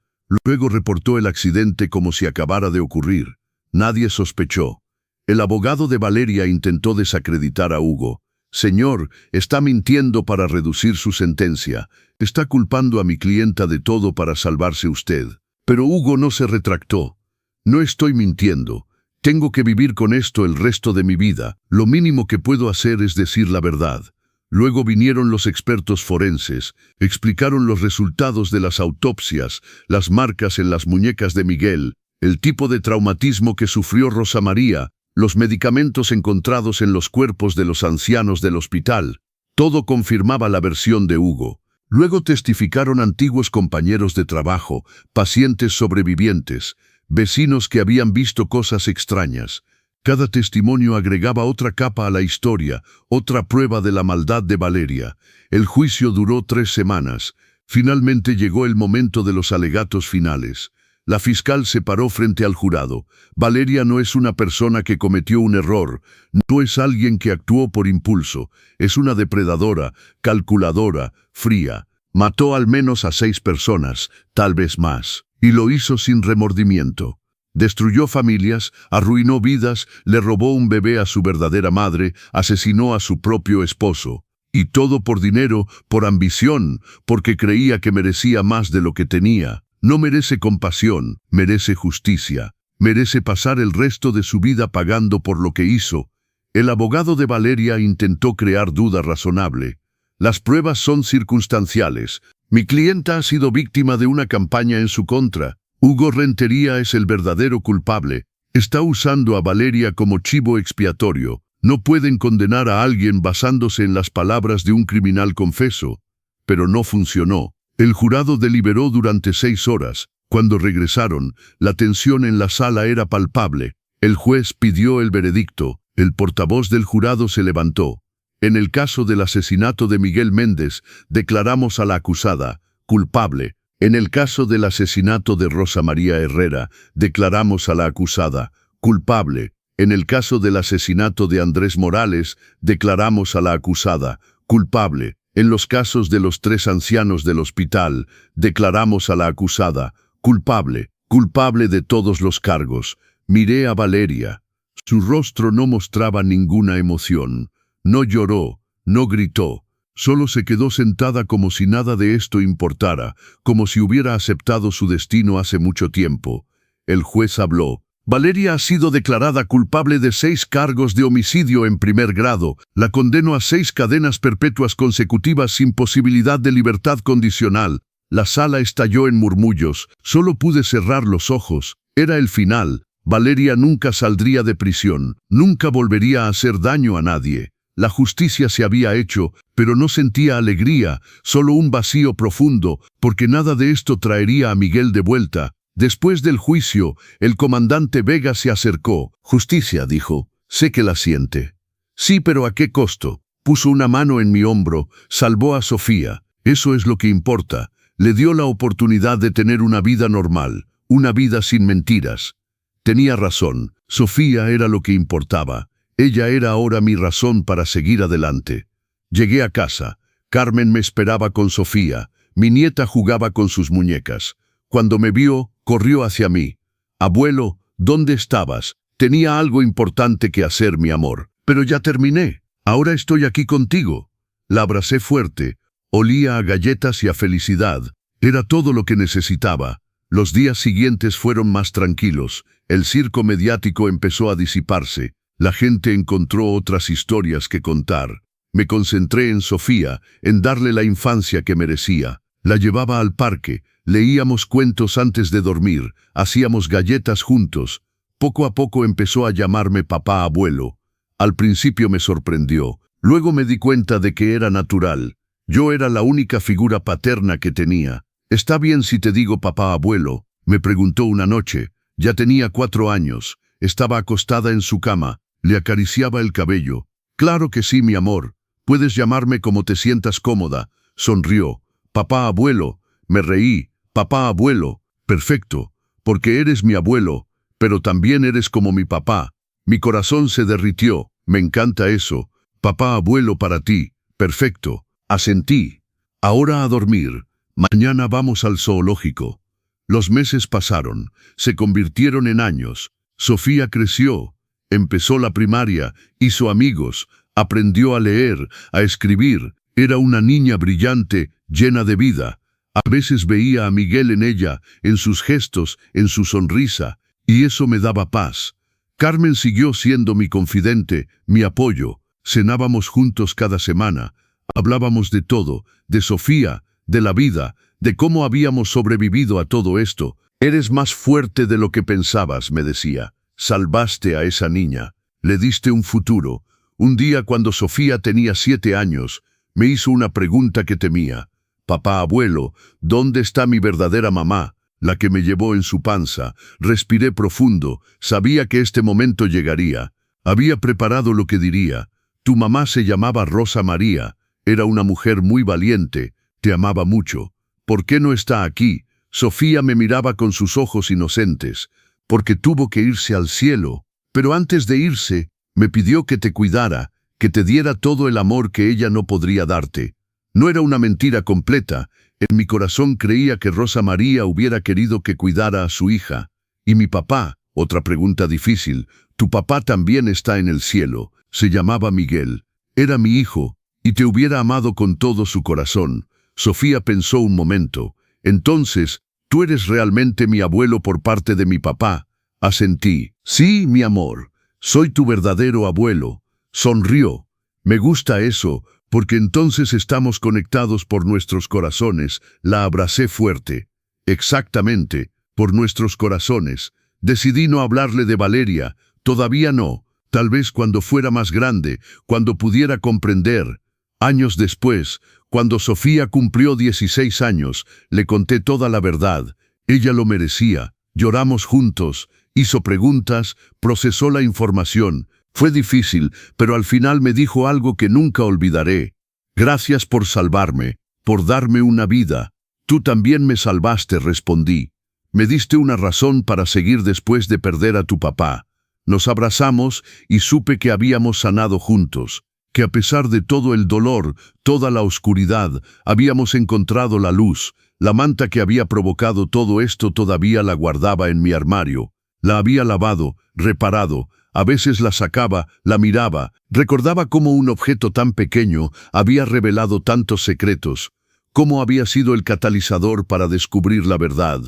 Luego reportó el accidente como si acabara de ocurrir. Nadie sospechó. El abogado de Valeria intentó desacreditar a Hugo. Señor, está mintiendo para reducir su sentencia. Está culpando a mi clienta de todo para salvarse usted. Pero Hugo no se retractó. No estoy mintiendo. Tengo que vivir con esto el resto de mi vida. Lo mínimo que puedo hacer es decir la verdad. Luego vinieron los expertos forenses, explicaron los resultados de las autopsias, las marcas en las muñecas de Miguel, el tipo de traumatismo que sufrió Rosa María, los medicamentos encontrados en los cuerpos de los ancianos del hospital. Todo confirmaba la versión de Hugo. Luego testificaron antiguos compañeros de trabajo, pacientes sobrevivientes, vecinos que habían visto cosas extrañas. Cada testimonio agregaba otra capa a la historia, otra prueba de la maldad de Valeria. El juicio duró 3 semanas. Finalmente llegó el momento de los alegatos finales. La fiscal se paró frente al jurado. Valeria no es una persona que cometió un error, no es alguien que actuó por impulso, es una depredadora, calculadora, fría. Mató al menos a 6 personas, tal vez más, y lo hizo sin remordimiento. Destruyó familias, arruinó vidas, le robó un bebé a su verdadera madre, asesinó a su propio esposo. Y todo por dinero, por ambición, porque creía que merecía más de lo que tenía. No merece compasión, merece justicia. Merece pasar el resto de su vida pagando por lo que hizo. El abogado de Valeria intentó crear duda razonable. Las pruebas son circunstanciales. Mi clienta ha sido víctima de una campaña en su contra. Hugo Rentería es el verdadero culpable. Está usando a Valeria como chivo expiatorio. No pueden condenar a alguien basándose en las palabras de un criminal confeso. Pero no funcionó. El jurado deliberó durante 6 horas. Cuando regresaron, la tensión en la sala era palpable. El juez pidió el veredicto. El portavoz del jurado se levantó. En el caso del asesinato de Miguel Méndez, declaramos a la acusada culpable. En el caso del asesinato de Rosa María Herrera, declaramos a la acusada culpable. En el caso del asesinato de Andrés Morales, declaramos a la acusada culpable. En los casos de los 3 ancianos del hospital, declaramos a la acusada culpable, culpable de todos los cargos. Miré a Valeria. Su rostro no mostraba ninguna emoción. No lloró, no gritó. Solo se quedó sentada como si nada de esto importara, como si hubiera aceptado su destino hace mucho tiempo. El juez habló. Valeria ha sido declarada culpable de 6 cargos de homicidio en primer grado. La condeno a 6 cadenas perpetuas consecutivas sin posibilidad de libertad condicional. La sala estalló en murmullos. Solo pude cerrar los ojos. Era el final. Valeria nunca saldría de prisión. Nunca volvería a hacer daño a nadie. La justicia se había hecho, pero no sentía alegría, solo un vacío profundo, porque nada de esto traería a Miguel de vuelta. Después del juicio, el comandante Vega se acercó. Justicia, dijo. Sé que la siente. Sí, pero ¿a qué costo? Puso una mano en mi hombro, salvó a Sofía. Eso es lo que importa. Le dio la oportunidad de tener una vida normal, una vida sin mentiras. Tenía razón. Sofía era lo que importaba. Ella era ahora mi razón para seguir adelante. Llegué a casa. Carmen me esperaba con Sofía. Mi nieta jugaba con sus muñecas. Cuando me vio, corrió hacia mí. Abuelo, ¿dónde estabas? Tenía algo importante que hacer, mi amor. Pero ya terminé. Ahora estoy aquí contigo. La abracé fuerte. Olía a galletas y a felicidad. Era todo lo que necesitaba. Los días siguientes fueron más tranquilos. El circo mediático empezó a disiparse. La gente encontró otras historias que contar. Me concentré en Sofía, en darle la infancia que merecía. La llevaba al parque, leíamos cuentos antes de dormir, hacíamos galletas juntos. Poco a poco empezó a llamarme papá abuelo. Al principio me sorprendió, luego me di cuenta de que era natural. Yo era la única figura paterna que tenía. «¿Está bien si te digo papá abuelo?», me preguntó una noche. Ya tenía 4 años. Estaba acostada en su cama. Le acariciaba el cabello. «Claro que sí, mi amor. Puedes llamarme como te sientas cómoda». Sonrió. «Papá abuelo». Me reí. «Papá abuelo». «Perfecto, porque eres mi abuelo, pero también eres como mi papá». Mi corazón se derritió. «Me encanta eso. Papá abuelo para ti». «Perfecto». Asentí. «Ahora a dormir. Mañana vamos al zoológico». Los meses pasaron, se convirtieron en años. Sofía creció, empezó la primaria, hizo amigos, aprendió a leer, a escribir. Era una niña brillante, llena de vida. A veces veía a Miguel en ella, en sus gestos, en su sonrisa, y eso me daba paz. Carmen siguió siendo mi confidente, mi apoyo. Cenábamos juntos cada semana. Hablábamos de todo, de Sofía, de la vida, de cómo habíamos sobrevivido a todo esto. «Eres más fuerte de lo que pensabas», me decía. «Salvaste a esa niña. Le diste un futuro». Un día, cuando Sofía tenía 7 años, me hizo una pregunta que temía. «Papá abuelo, ¿dónde está mi verdadera mamá, la que me llevó en su panza?» Respiré profundo. Sabía que este momento llegaría. Había preparado lo que diría. «Tu mamá se llamaba Rosa María. Era una mujer muy valiente. Te amaba mucho. ¿Por qué no está aquí?» Sofía me miraba con sus ojos inocentes. «Porque tuvo que irse al cielo. Pero antes de irse, me pidió que te cuidara, que te diera todo el amor que ella no podría darte». No era una mentira completa. En mi corazón creía que Rosa María hubiera querido que cuidara a su hija. «¿Y mi papá?». Otra pregunta difícil. «Tu papá también está en el cielo. Se llamaba Miguel. Era mi hijo, y te hubiera amado con todo su corazón». Sofía pensó un momento. «Entonces, tú eres realmente mi abuelo por parte de mi papá». Asentí. «Sí, mi amor. Soy tu verdadero abuelo». Sonrió. «Me gusta eso, porque entonces estamos conectados por nuestros corazones». La abracé fuerte. «Exactamente, por nuestros corazones». Decidí no hablarle de Valeria. Todavía no. Tal vez cuando fuera más grande, cuando pudiera comprender. Años después, cuando Sofía cumplió 16 años, le conté toda la verdad. Ella lo merecía. Lloramos juntos, hizo preguntas, procesó la información. Fue difícil, pero al final me dijo algo que nunca olvidaré. «Gracias por salvarme, por darme una vida». «Tú también me salvaste», respondí. «Me diste una razón para seguir después de perder a tu papá». Nos abrazamos y supe que habíamos sanado juntos, que a pesar de todo el dolor, toda la oscuridad, habíamos encontrado la luz. La manta que había provocado todo esto todavía la guardaba en mi armario. La había lavado, reparado. A veces la sacaba, la miraba, recordaba cómo un objeto tan pequeño había revelado tantos secretos, cómo había sido el catalizador para descubrir la verdad.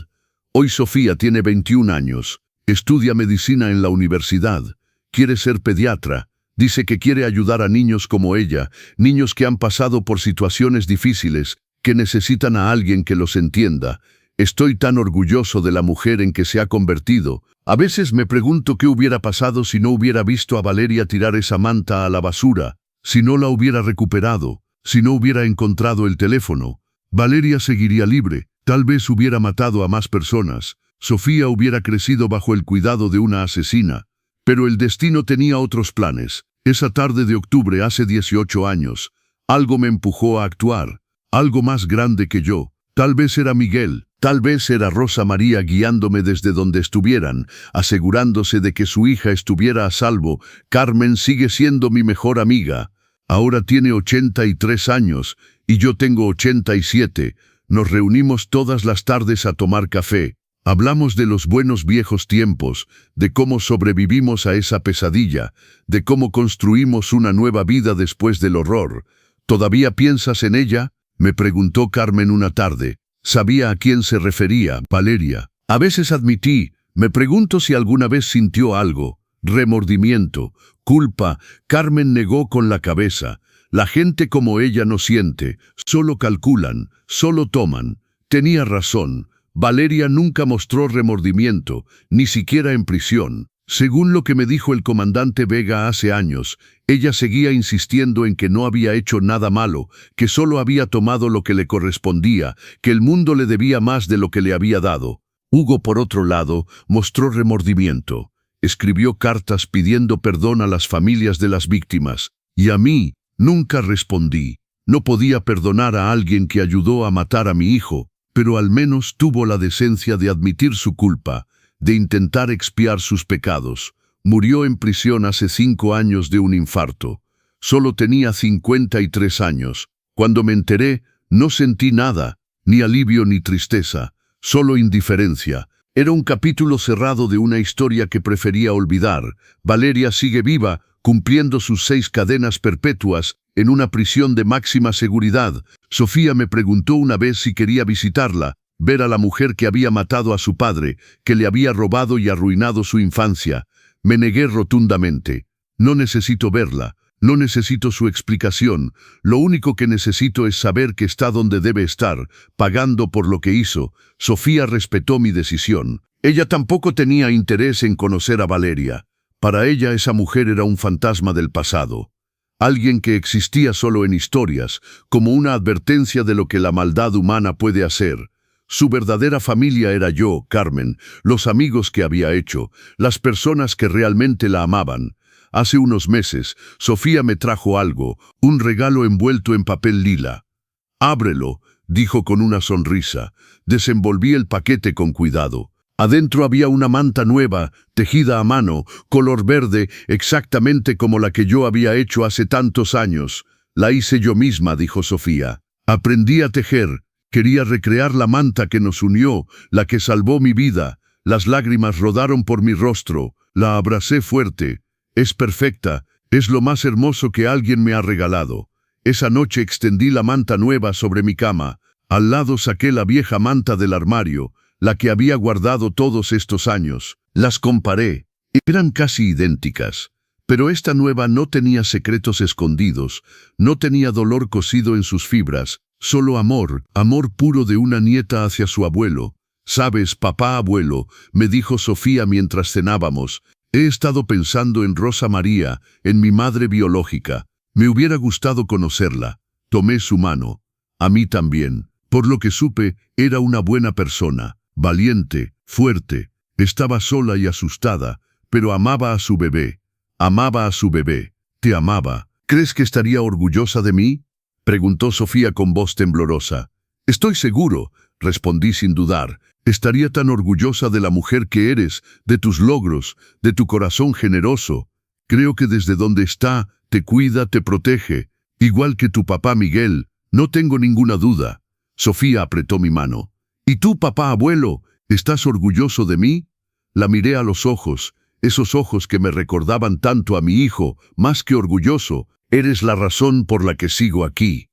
Hoy Sofía tiene 21 años, estudia medicina en la universidad, quiere ser pediatra, dice que quiere ayudar a niños como ella, niños que han pasado por situaciones difíciles, que necesitan a alguien que los entienda. Estoy tan orgulloso de la mujer en que se ha convertido. A veces me pregunto qué hubiera pasado si no hubiera visto a Valeria tirar esa manta a la basura, si no la hubiera recuperado, si no hubiera encontrado el teléfono. Valeria seguiría libre, tal vez hubiera matado a más personas. Sofía hubiera crecido bajo el cuidado de una asesina. Pero el destino tenía otros planes. Esa tarde de octubre hace 18 años, algo me empujó a actuar, algo más grande que yo. Tal vez era Miguel, tal vez era Rosa María guiándome desde donde estuvieran, asegurándose de que su hija estuviera a salvo. Carmen sigue siendo mi mejor amiga. Ahora tiene 83 años y yo tengo 87. Nos reunimos todas las tardes a tomar café. Hablamos de los buenos viejos tiempos, de cómo sobrevivimos a esa pesadilla, de cómo construimos una nueva vida después del horror. ¿Todavía piensas en ella?, me preguntó Carmen una tarde. Sabía a quién se refería, Valeria. A veces admití, me pregunto si alguna vez sintió algo, remordimiento, culpa. Carmen negó con la cabeza. La gente como ella no siente, solo calculan, solo toman. Tenía razón. Valeria nunca mostró remordimiento, ni siquiera en prisión. Según lo que me dijo el comandante Vega hace años, ella seguía insistiendo en que no había hecho nada malo, que solo había tomado lo que le correspondía, que el mundo le debía más de lo que le había dado. Hugo, por otro lado, mostró remordimiento. Escribió cartas pidiendo perdón a las familias de las víctimas, y a mí nunca respondí. No podía perdonar a alguien que ayudó a matar a mi hijo, pero al menos tuvo la decencia de admitir su culpa, de intentar expiar sus pecados. Murió en prisión hace 5 años de un infarto. Solo tenía 53 años. Cuando me enteré, no sentí nada, ni alivio ni tristeza, solo indiferencia. Era un capítulo cerrado de una historia que prefería olvidar. Valeria sigue viva, cumpliendo sus 6 cadenas perpetuas, en una prisión de máxima seguridad. Sofía me preguntó una vez si quería visitarla, ver a la mujer que había matado a su padre, que le había robado y arruinado su infancia. Me negué rotundamente. No necesito verla, no necesito su explicación. Lo único que necesito es saber que está donde debe estar, pagando por lo que hizo. Sofía respetó mi decisión. Ella tampoco tenía interés en conocer a Valeria. Para ella esa mujer era un fantasma del pasado. Alguien que existía solo en historias, como una advertencia de lo que la maldad humana puede hacer. Su verdadera familia era yo, Carmen, los amigos que había hecho, las personas que realmente la amaban. Hace unos meses, Sofía me trajo algo, un regalo envuelto en papel lila. «Ábrelo», dijo con una sonrisa. Desenvolví el paquete con cuidado. Adentro había una manta nueva, tejida a mano, color verde, exactamente como la que yo había hecho hace tantos años. «La hice yo misma», dijo Sofía. «Aprendí a tejer. Quería recrear la manta que nos unió, la que salvó mi vida». Las lágrimas rodaron por mi rostro. La abracé fuerte. «Es perfecta. Es lo más hermoso que alguien me ha regalado». Esa noche extendí la manta nueva sobre mi cama. Al lado saqué la vieja manta del armario, la que había guardado todos estos años. Las comparé. Eran casi idénticas. Pero esta nueva no tenía secretos escondidos, no tenía dolor cosido en sus fibras, solo amor, amor puro de una nieta hacia su abuelo. «Sabes, papá abuelo», me dijo Sofía mientras cenábamos, «he estado pensando en Rosa María, en mi madre biológica. Me hubiera gustado conocerla». Tomé su mano. A mí también. Por lo que supe, era una buena persona, valiente, fuerte. Estaba sola y asustada, pero amaba a su bebé. Amaba a su bebé. Te amaba. «¿Crees que estaría orgullosa de mí?», preguntó Sofía con voz temblorosa. «Estoy seguro», respondí sin dudar. «Estaría tan orgullosa de la mujer que eres, de tus logros, de tu corazón generoso. Creo que desde donde está, te cuida, te protege, igual que tu papá Miguel, no tengo ninguna duda». Sofía apretó mi mano. «¿Y tú, papá abuelo, estás orgulloso de mí?». La miré a los ojos, esos ojos que me recordaban tanto a mi hijo, más que orgulloso. «Eres la razón por la que sigo aquí,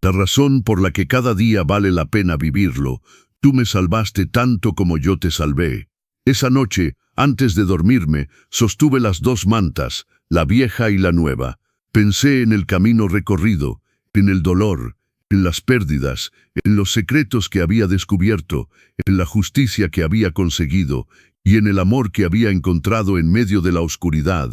la razón por la que cada día vale la pena vivirlo. Tú me salvaste tanto como yo te salvé». Esa noche, antes de dormirme, sostuve las 2 mantas, la vieja y la nueva. Pensé en el camino recorrido, en el dolor, en las pérdidas, en los secretos que había descubierto, en la justicia que había conseguido y en el amor que había encontrado en medio de la oscuridad.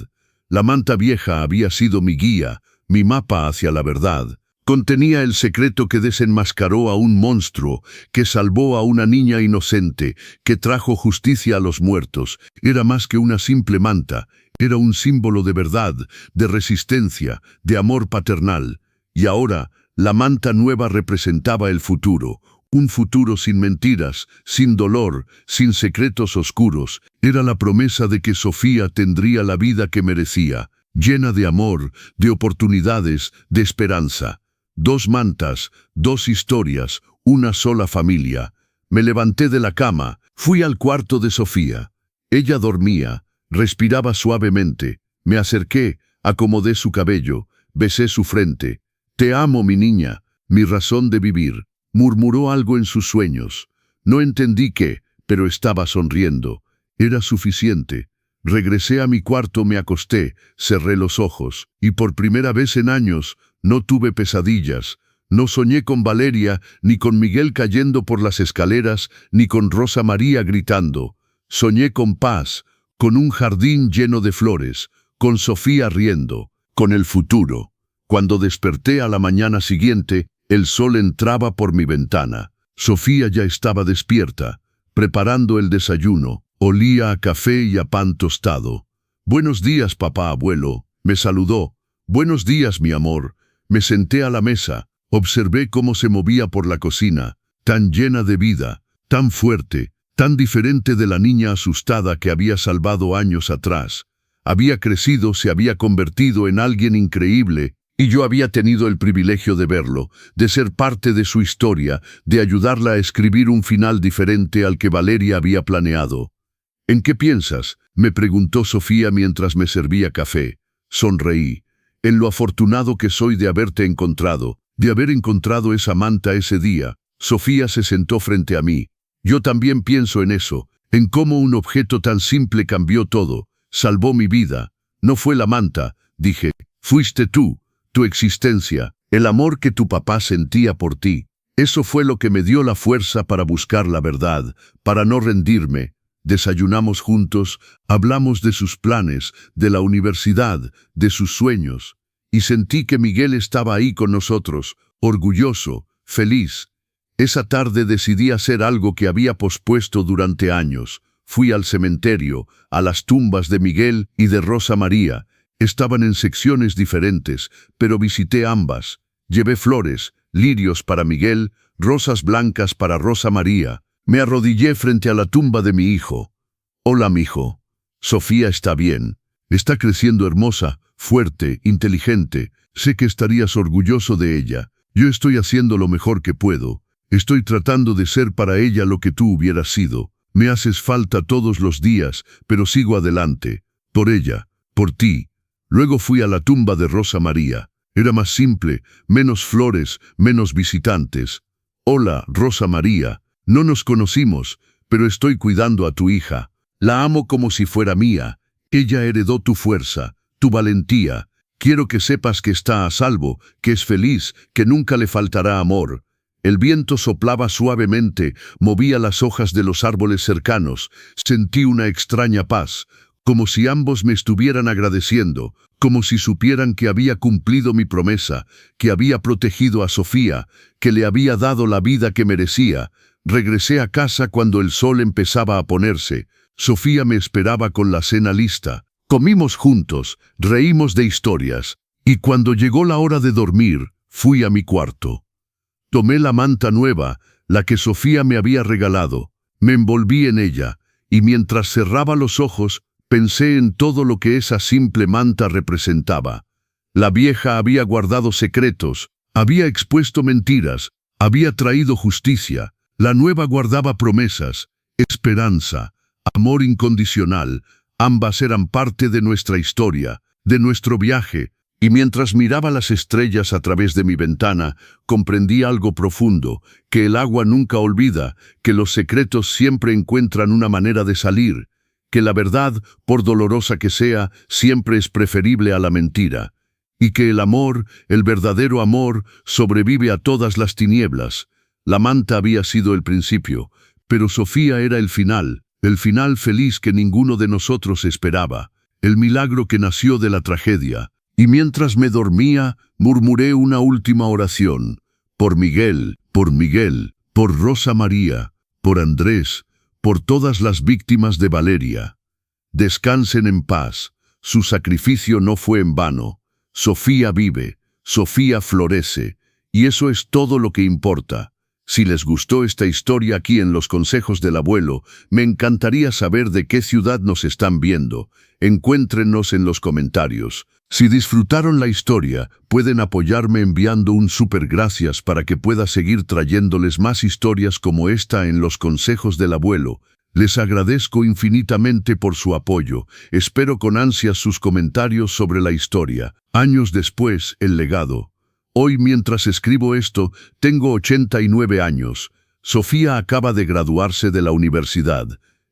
La manta vieja había sido mi guía, mi mapa hacia la verdad. Contenía el secreto que desenmascaró a un monstruo, que salvó a una niña inocente, que trajo justicia a los muertos. Era más que una simple manta, era un símbolo de verdad, de resistencia, de amor paternal. Y ahora, la manta nueva representaba el futuro, un futuro sin mentiras, sin dolor, sin secretos oscuros. Era la promesa de que Sofía tendría la vida que merecía, llena de amor, de oportunidades, de esperanza. 2 mantas, 2 historias, una sola familia. Me levanté de la cama, fui al cuarto de Sofía. Ella dormía, respiraba suavemente. Me acerqué, acomodé su cabello, besé su frente. «Te amo, mi niña, mi razón de vivir», murmuró algo en sus sueños. No entendí qué, pero estaba sonriendo. Era suficiente. Regresé a mi cuarto, me acosté, cerré los ojos, y por primera vez en años, No tuve pesadillas. No soñé con Valeria, ni con Miguel cayendo por las escaleras, ni con Rosa María gritando. Soñé con paz, con un jardín lleno de flores, con Sofía riendo, con el futuro. Cuando desperté a la mañana siguiente, el sol entraba por mi ventana. Sofía ya estaba despierta, preparando el desayuno. Olía a café y a pan tostado. «Buenos días, papá, abuelo», me saludó. «Buenos días, mi amor». Me senté a la mesa. Observé cómo se movía por la cocina, tan llena de vida, tan fuerte, tan diferente de la niña asustada que había salvado años atrás. Había crecido, se había convertido en alguien increíble, y yo había tenido el privilegio de verlo, de ser parte de su historia, de ayudarla a escribir un final diferente al que Valeria había planeado. «¿En qué piensas?», me preguntó Sofía mientras me servía café. Sonreí. «En lo afortunado que soy de haberte encontrado, de haber encontrado esa manta ese día». Sofía se sentó frente a mí. «Yo también pienso en eso, en cómo un objeto tan simple cambió todo, salvó mi vida. No fue la manta», dije, «fuiste tú, tu existencia, el amor que tu papá sentía por ti. Eso fue lo que me dio la fuerza para buscar la verdad, para no rendirme». Desayunamos juntos, hablamos de sus planes, de la universidad, de sus sueños. Y sentí que Miguel estaba ahí con nosotros, orgulloso, feliz. Esa tarde decidí hacer algo que había pospuesto durante años. Fui al cementerio, a las tumbas de Miguel y de Rosa María. Estaban en secciones diferentes, pero visité ambas. Llevé flores, lirios para Miguel, rosas blancas para Rosa María. Me arrodillé frente a la tumba de mi hijo. «Hola, mijo. Sofía está bien. Está creciendo hermosa, fuerte, inteligente. Sé que estarías orgulloso de ella. Yo estoy haciendo lo mejor que puedo. Estoy tratando de ser para ella lo que tú hubieras sido. Me haces falta todos los días, pero sigo adelante. Por ella, por ti». Luego fui a la tumba de Rosa María. Era más simple, menos flores, menos visitantes. «Hola, Rosa María. No nos conocimos, pero estoy cuidando a tu hija. La amo como si fuera mía. Ella heredó tu fuerza, tu valentía. Quiero que sepas que está a salvo, que es feliz, que nunca le faltará amor». El viento soplaba suavemente, movía las hojas de los árboles cercanos. Sentí una extraña paz, como si ambos me estuvieran agradeciendo, como si supieran que había cumplido mi promesa, que había protegido a Sofía, que le había dado la vida que merecía. Regresé a casa cuando el sol empezaba a ponerse. Sofía me esperaba con la cena lista. Comimos juntos, reímos de historias, y cuando llegó la hora de dormir, fui a mi cuarto. Tomé la manta nueva, la que Sofía me había regalado. Me envolví en ella, y mientras cerraba los ojos, pensé en todo lo que esa simple manta representaba. La vieja había guardado secretos, había expuesto mentiras, había traído justicia. La nueva guardaba promesas, esperanza, amor incondicional. Ambas eran parte de nuestra historia, de nuestro viaje, y mientras miraba las estrellas a través de mi ventana, comprendí algo profundo, que el agua nunca olvida, que los secretos siempre encuentran una manera de salir, que la verdad, por dolorosa que sea, siempre es preferible a la mentira, y que el amor, el verdadero amor, sobrevive a todas las tinieblas. La manta había sido el principio, pero Sofía era el final feliz que ninguno de nosotros esperaba, el milagro que nació de la tragedia. Y mientras me dormía, murmuré una última oración. Por Miguel, por Rosa María, por Andrés, por todas las víctimas de Valeria. Descansen en paz, su sacrificio no fue en vano. Sofía vive, Sofía florece, y eso es todo lo que importa. Si les gustó esta historia aquí en Los Consejos del Abuelo, me encantaría saber de qué ciudad nos están viendo. Encuéntrenos en los comentarios. Si disfrutaron la historia, pueden apoyarme enviando un súper gracias para que pueda seguir trayéndoles más historias como esta en Los Consejos del Abuelo. Les agradezco infinitamente por su apoyo. Espero con ansias sus comentarios sobre la historia. Años después, el legado. Hoy, mientras escribo esto, tengo 89 años. Sofía acaba de graduarse de la universidad.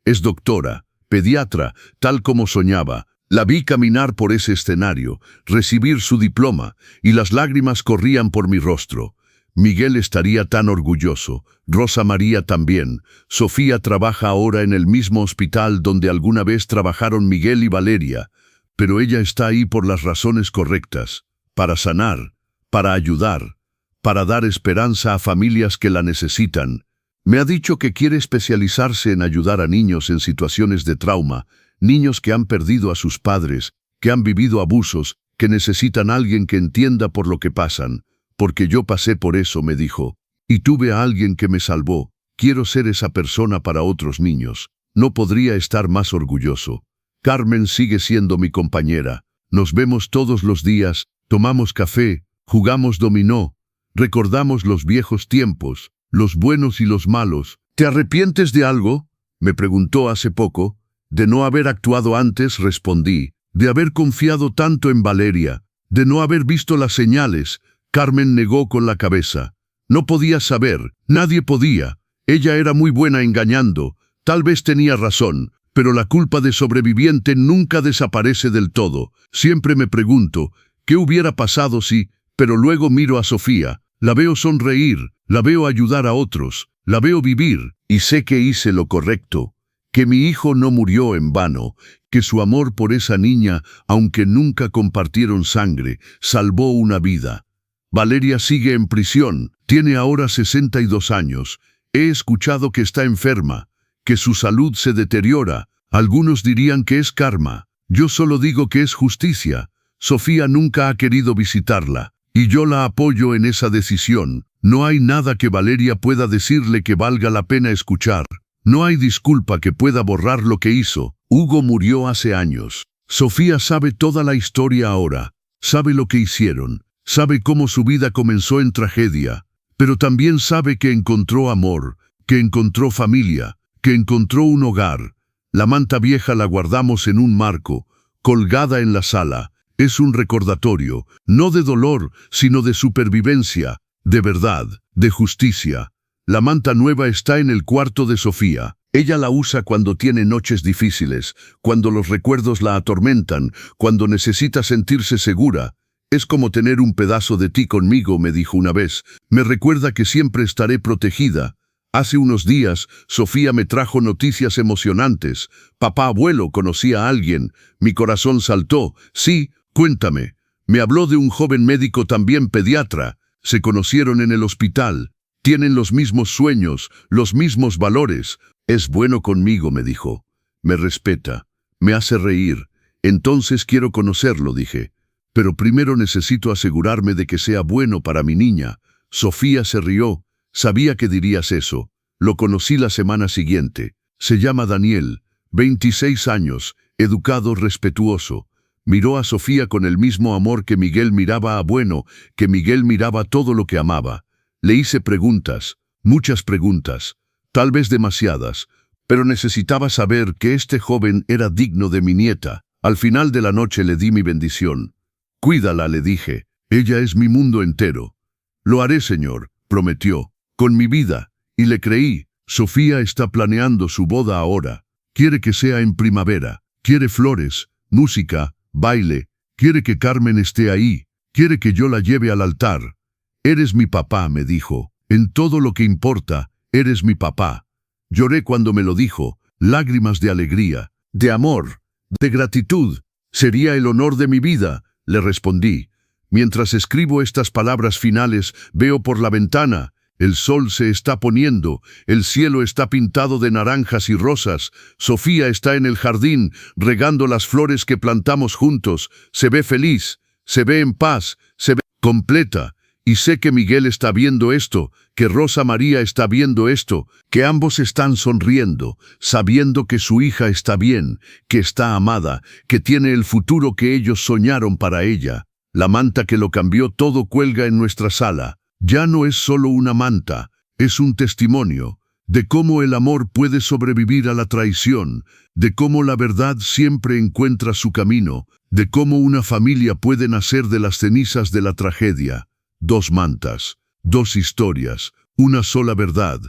Es doctora, pediatra, tal como soñaba. La vi caminar por ese escenario, recibir su diploma, y las lágrimas corrían por mi rostro. Miguel estaría tan orgulloso, Rosa María también. Sofía trabaja ahora en el mismo hospital donde alguna vez trabajaron Miguel y Valeria, pero ella está ahí por las razones correctas, para sanar, para ayudar, para dar esperanza a familias que la necesitan. Me ha dicho que quiere especializarse en ayudar a niños en situaciones de trauma, niños que han perdido a sus padres, que han vivido abusos, que necesitan a alguien que entienda por lo que pasan. Porque yo pasé por eso, me dijo, y tuve a alguien que me salvó. Quiero ser esa persona para otros niños. No podría estar más orgulloso. Carmen sigue siendo mi compañera. Nos vemos todos los días, tomamos café, jugamos dominó, recordamos los viejos tiempos, los buenos y los malos. ¿Te arrepientes de algo?, me preguntó hace poco. De no haber actuado antes, respondí. De haber confiado tanto en Valeria. De no haber visto las señales. Carmen negó con la cabeza. No podía saber, nadie podía. Ella era muy buena engañando. Tal vez tenía razón, pero la culpa de sobreviviente nunca desaparece del todo. Siempre me pregunto, ¿qué hubiera pasado si? Pero luego miro a Sofía. La veo sonreír, la veo ayudar a otros, la veo vivir, y sé que hice lo correcto. Que mi hijo no murió en vano, que su amor por esa niña, aunque nunca compartieron sangre, salvó una vida. Valeria sigue en prisión, tiene ahora 62 años. He escuchado que está enferma, que su salud se deteriora. Algunos dirían que es karma. Yo solo digo que es justicia. Sofía nunca ha querido visitarla, y yo la apoyo en esa decisión. No hay nada que Valeria pueda decirle que valga la pena escuchar. No hay disculpa que pueda borrar lo que hizo. Hugo murió hace años. Sofía sabe toda la historia ahora. Sabe lo que hicieron. Sabe cómo su vida comenzó en tragedia. Pero también sabe que encontró amor, que encontró familia, que encontró un hogar. La manta vieja la guardamos en un marco, colgada en la sala. Es un recordatorio, no de dolor, sino de supervivencia, de verdad, de justicia. La manta nueva está en el cuarto de Sofía. Ella la usa cuando tiene noches difíciles, cuando los recuerdos la atormentan, cuando necesita sentirse segura. Es como tener un pedazo de ti conmigo, me dijo una vez. Me recuerda que siempre estaré protegida. Hace unos días, Sofía me trajo noticias emocionantes. Papá abuelo conocía a alguien. Mi corazón saltó. Sí, cuéntame. Me habló de un joven médico también pediatra. Se conocieron en el hospital. Tienen los mismos sueños, los mismos valores. Es bueno conmigo, me dijo. Me respeta. Me hace reír. Entonces quiero conocerlo, dije. Pero primero necesito asegurarme de que sea bueno para mi niña. Sofía se rió. Sabía que dirías eso. Lo conocí la semana siguiente. Se llama Daniel, 26 años, educado, respetuoso. Miró a Sofía con el mismo amor que Miguel miraba a Bueno, que Miguel miraba todo lo que amaba. Le hice preguntas, muchas preguntas, tal vez demasiadas, pero necesitaba saber que este joven era digno de mi nieta. Al final de la noche le di mi bendición. Cuídala, le dije. Ella es mi mundo entero. Lo haré, señor, prometió, con mi vida, y le creí. Sofía está planeando su boda ahora. Quiere que sea en primavera. Quiere flores, música, baile. Quiere que Carmen esté ahí. Quiere que yo la lleve al altar. Eres mi papá, me dijo. En todo lo que importa, eres mi papá. Lloré cuando me lo dijo, lágrimas de alegría, de amor, de gratitud. Sería el honor de mi vida, le respondí. Mientras escribo estas palabras finales, veo por la ventana. El sol se está poniendo, el cielo está pintado de naranjas y rosas. Sofía está en el jardín, regando las flores que plantamos juntos. Se ve feliz, se ve en paz, se ve completa. Y sé que Miguel está viendo esto, que Rosa María está viendo esto, que ambos están sonriendo, sabiendo que su hija está bien, que está amada, que tiene el futuro que ellos soñaron para ella. La manta que lo cambió todo cuelga en nuestra sala. Ya no es solo una manta, es un testimonio de cómo el amor puede sobrevivir a la traición, de cómo la verdad siempre encuentra su camino, de cómo una familia puede nacer de las cenizas de la tragedia. 2 mantas, 2 historias, una sola verdad,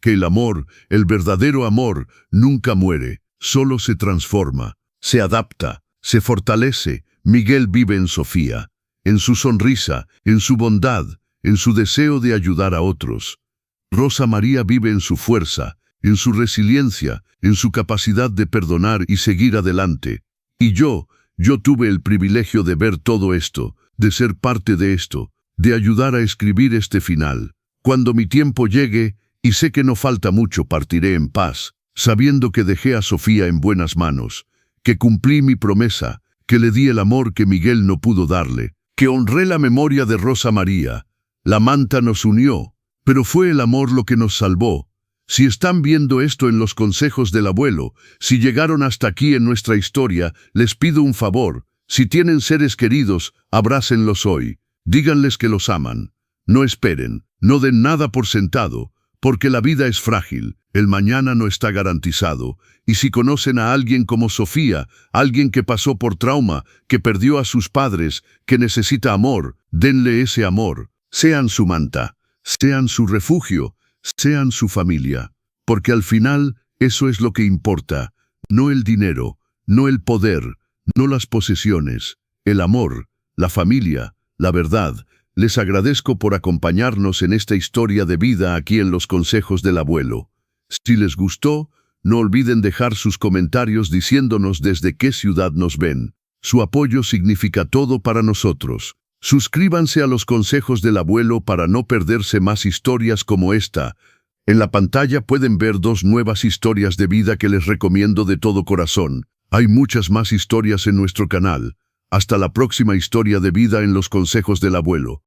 que el amor, el verdadero amor, nunca muere, solo se transforma, se adapta, se fortalece. Miguel vive en Sofía, en su sonrisa, en su bondad, en su deseo de ayudar a otros. Rosa María vive en su fuerza, en su resiliencia, en su capacidad de perdonar y seguir adelante. Y yo tuve el privilegio de ver todo esto, de ser parte de esto, de ayudar a escribir este final. Cuando mi tiempo llegue, y sé que no falta mucho, partiré en paz, sabiendo que dejé a Sofía en buenas manos, que cumplí mi promesa, que le di el amor que Miguel no pudo darle, que honré la memoria de Rosa María. La manta nos unió, pero fue el amor lo que nos salvó. Si están viendo esto en los consejos del abuelo, si llegaron hasta aquí en nuestra historia, les pido un favor. Si tienen seres queridos, abrácenlos hoy. Díganles que los aman. No esperen, no den nada por sentado, porque la vida es frágil, el mañana no está garantizado. Y si conocen a alguien como Sofía, alguien que pasó por trauma, que perdió a sus padres, que necesita amor, denle ese amor. Sean su manta, sean su refugio, sean su familia. Porque al final, eso es lo que importa. No el dinero, no el poder, no las posesiones. El amor, la familia, la verdad. Les agradezco por acompañarnos en esta historia de vida aquí en los consejos del abuelo. Si les gustó, no olviden dejar sus comentarios diciéndonos desde qué ciudad nos ven. Su apoyo significa todo para nosotros. Suscríbanse a los consejos del abuelo para no perderse más historias como esta. En la pantalla pueden ver 2 nuevas historias de vida que les recomiendo de todo corazón. Hay muchas más historias en nuestro canal. Hasta la próxima historia de vida en los consejos del abuelo.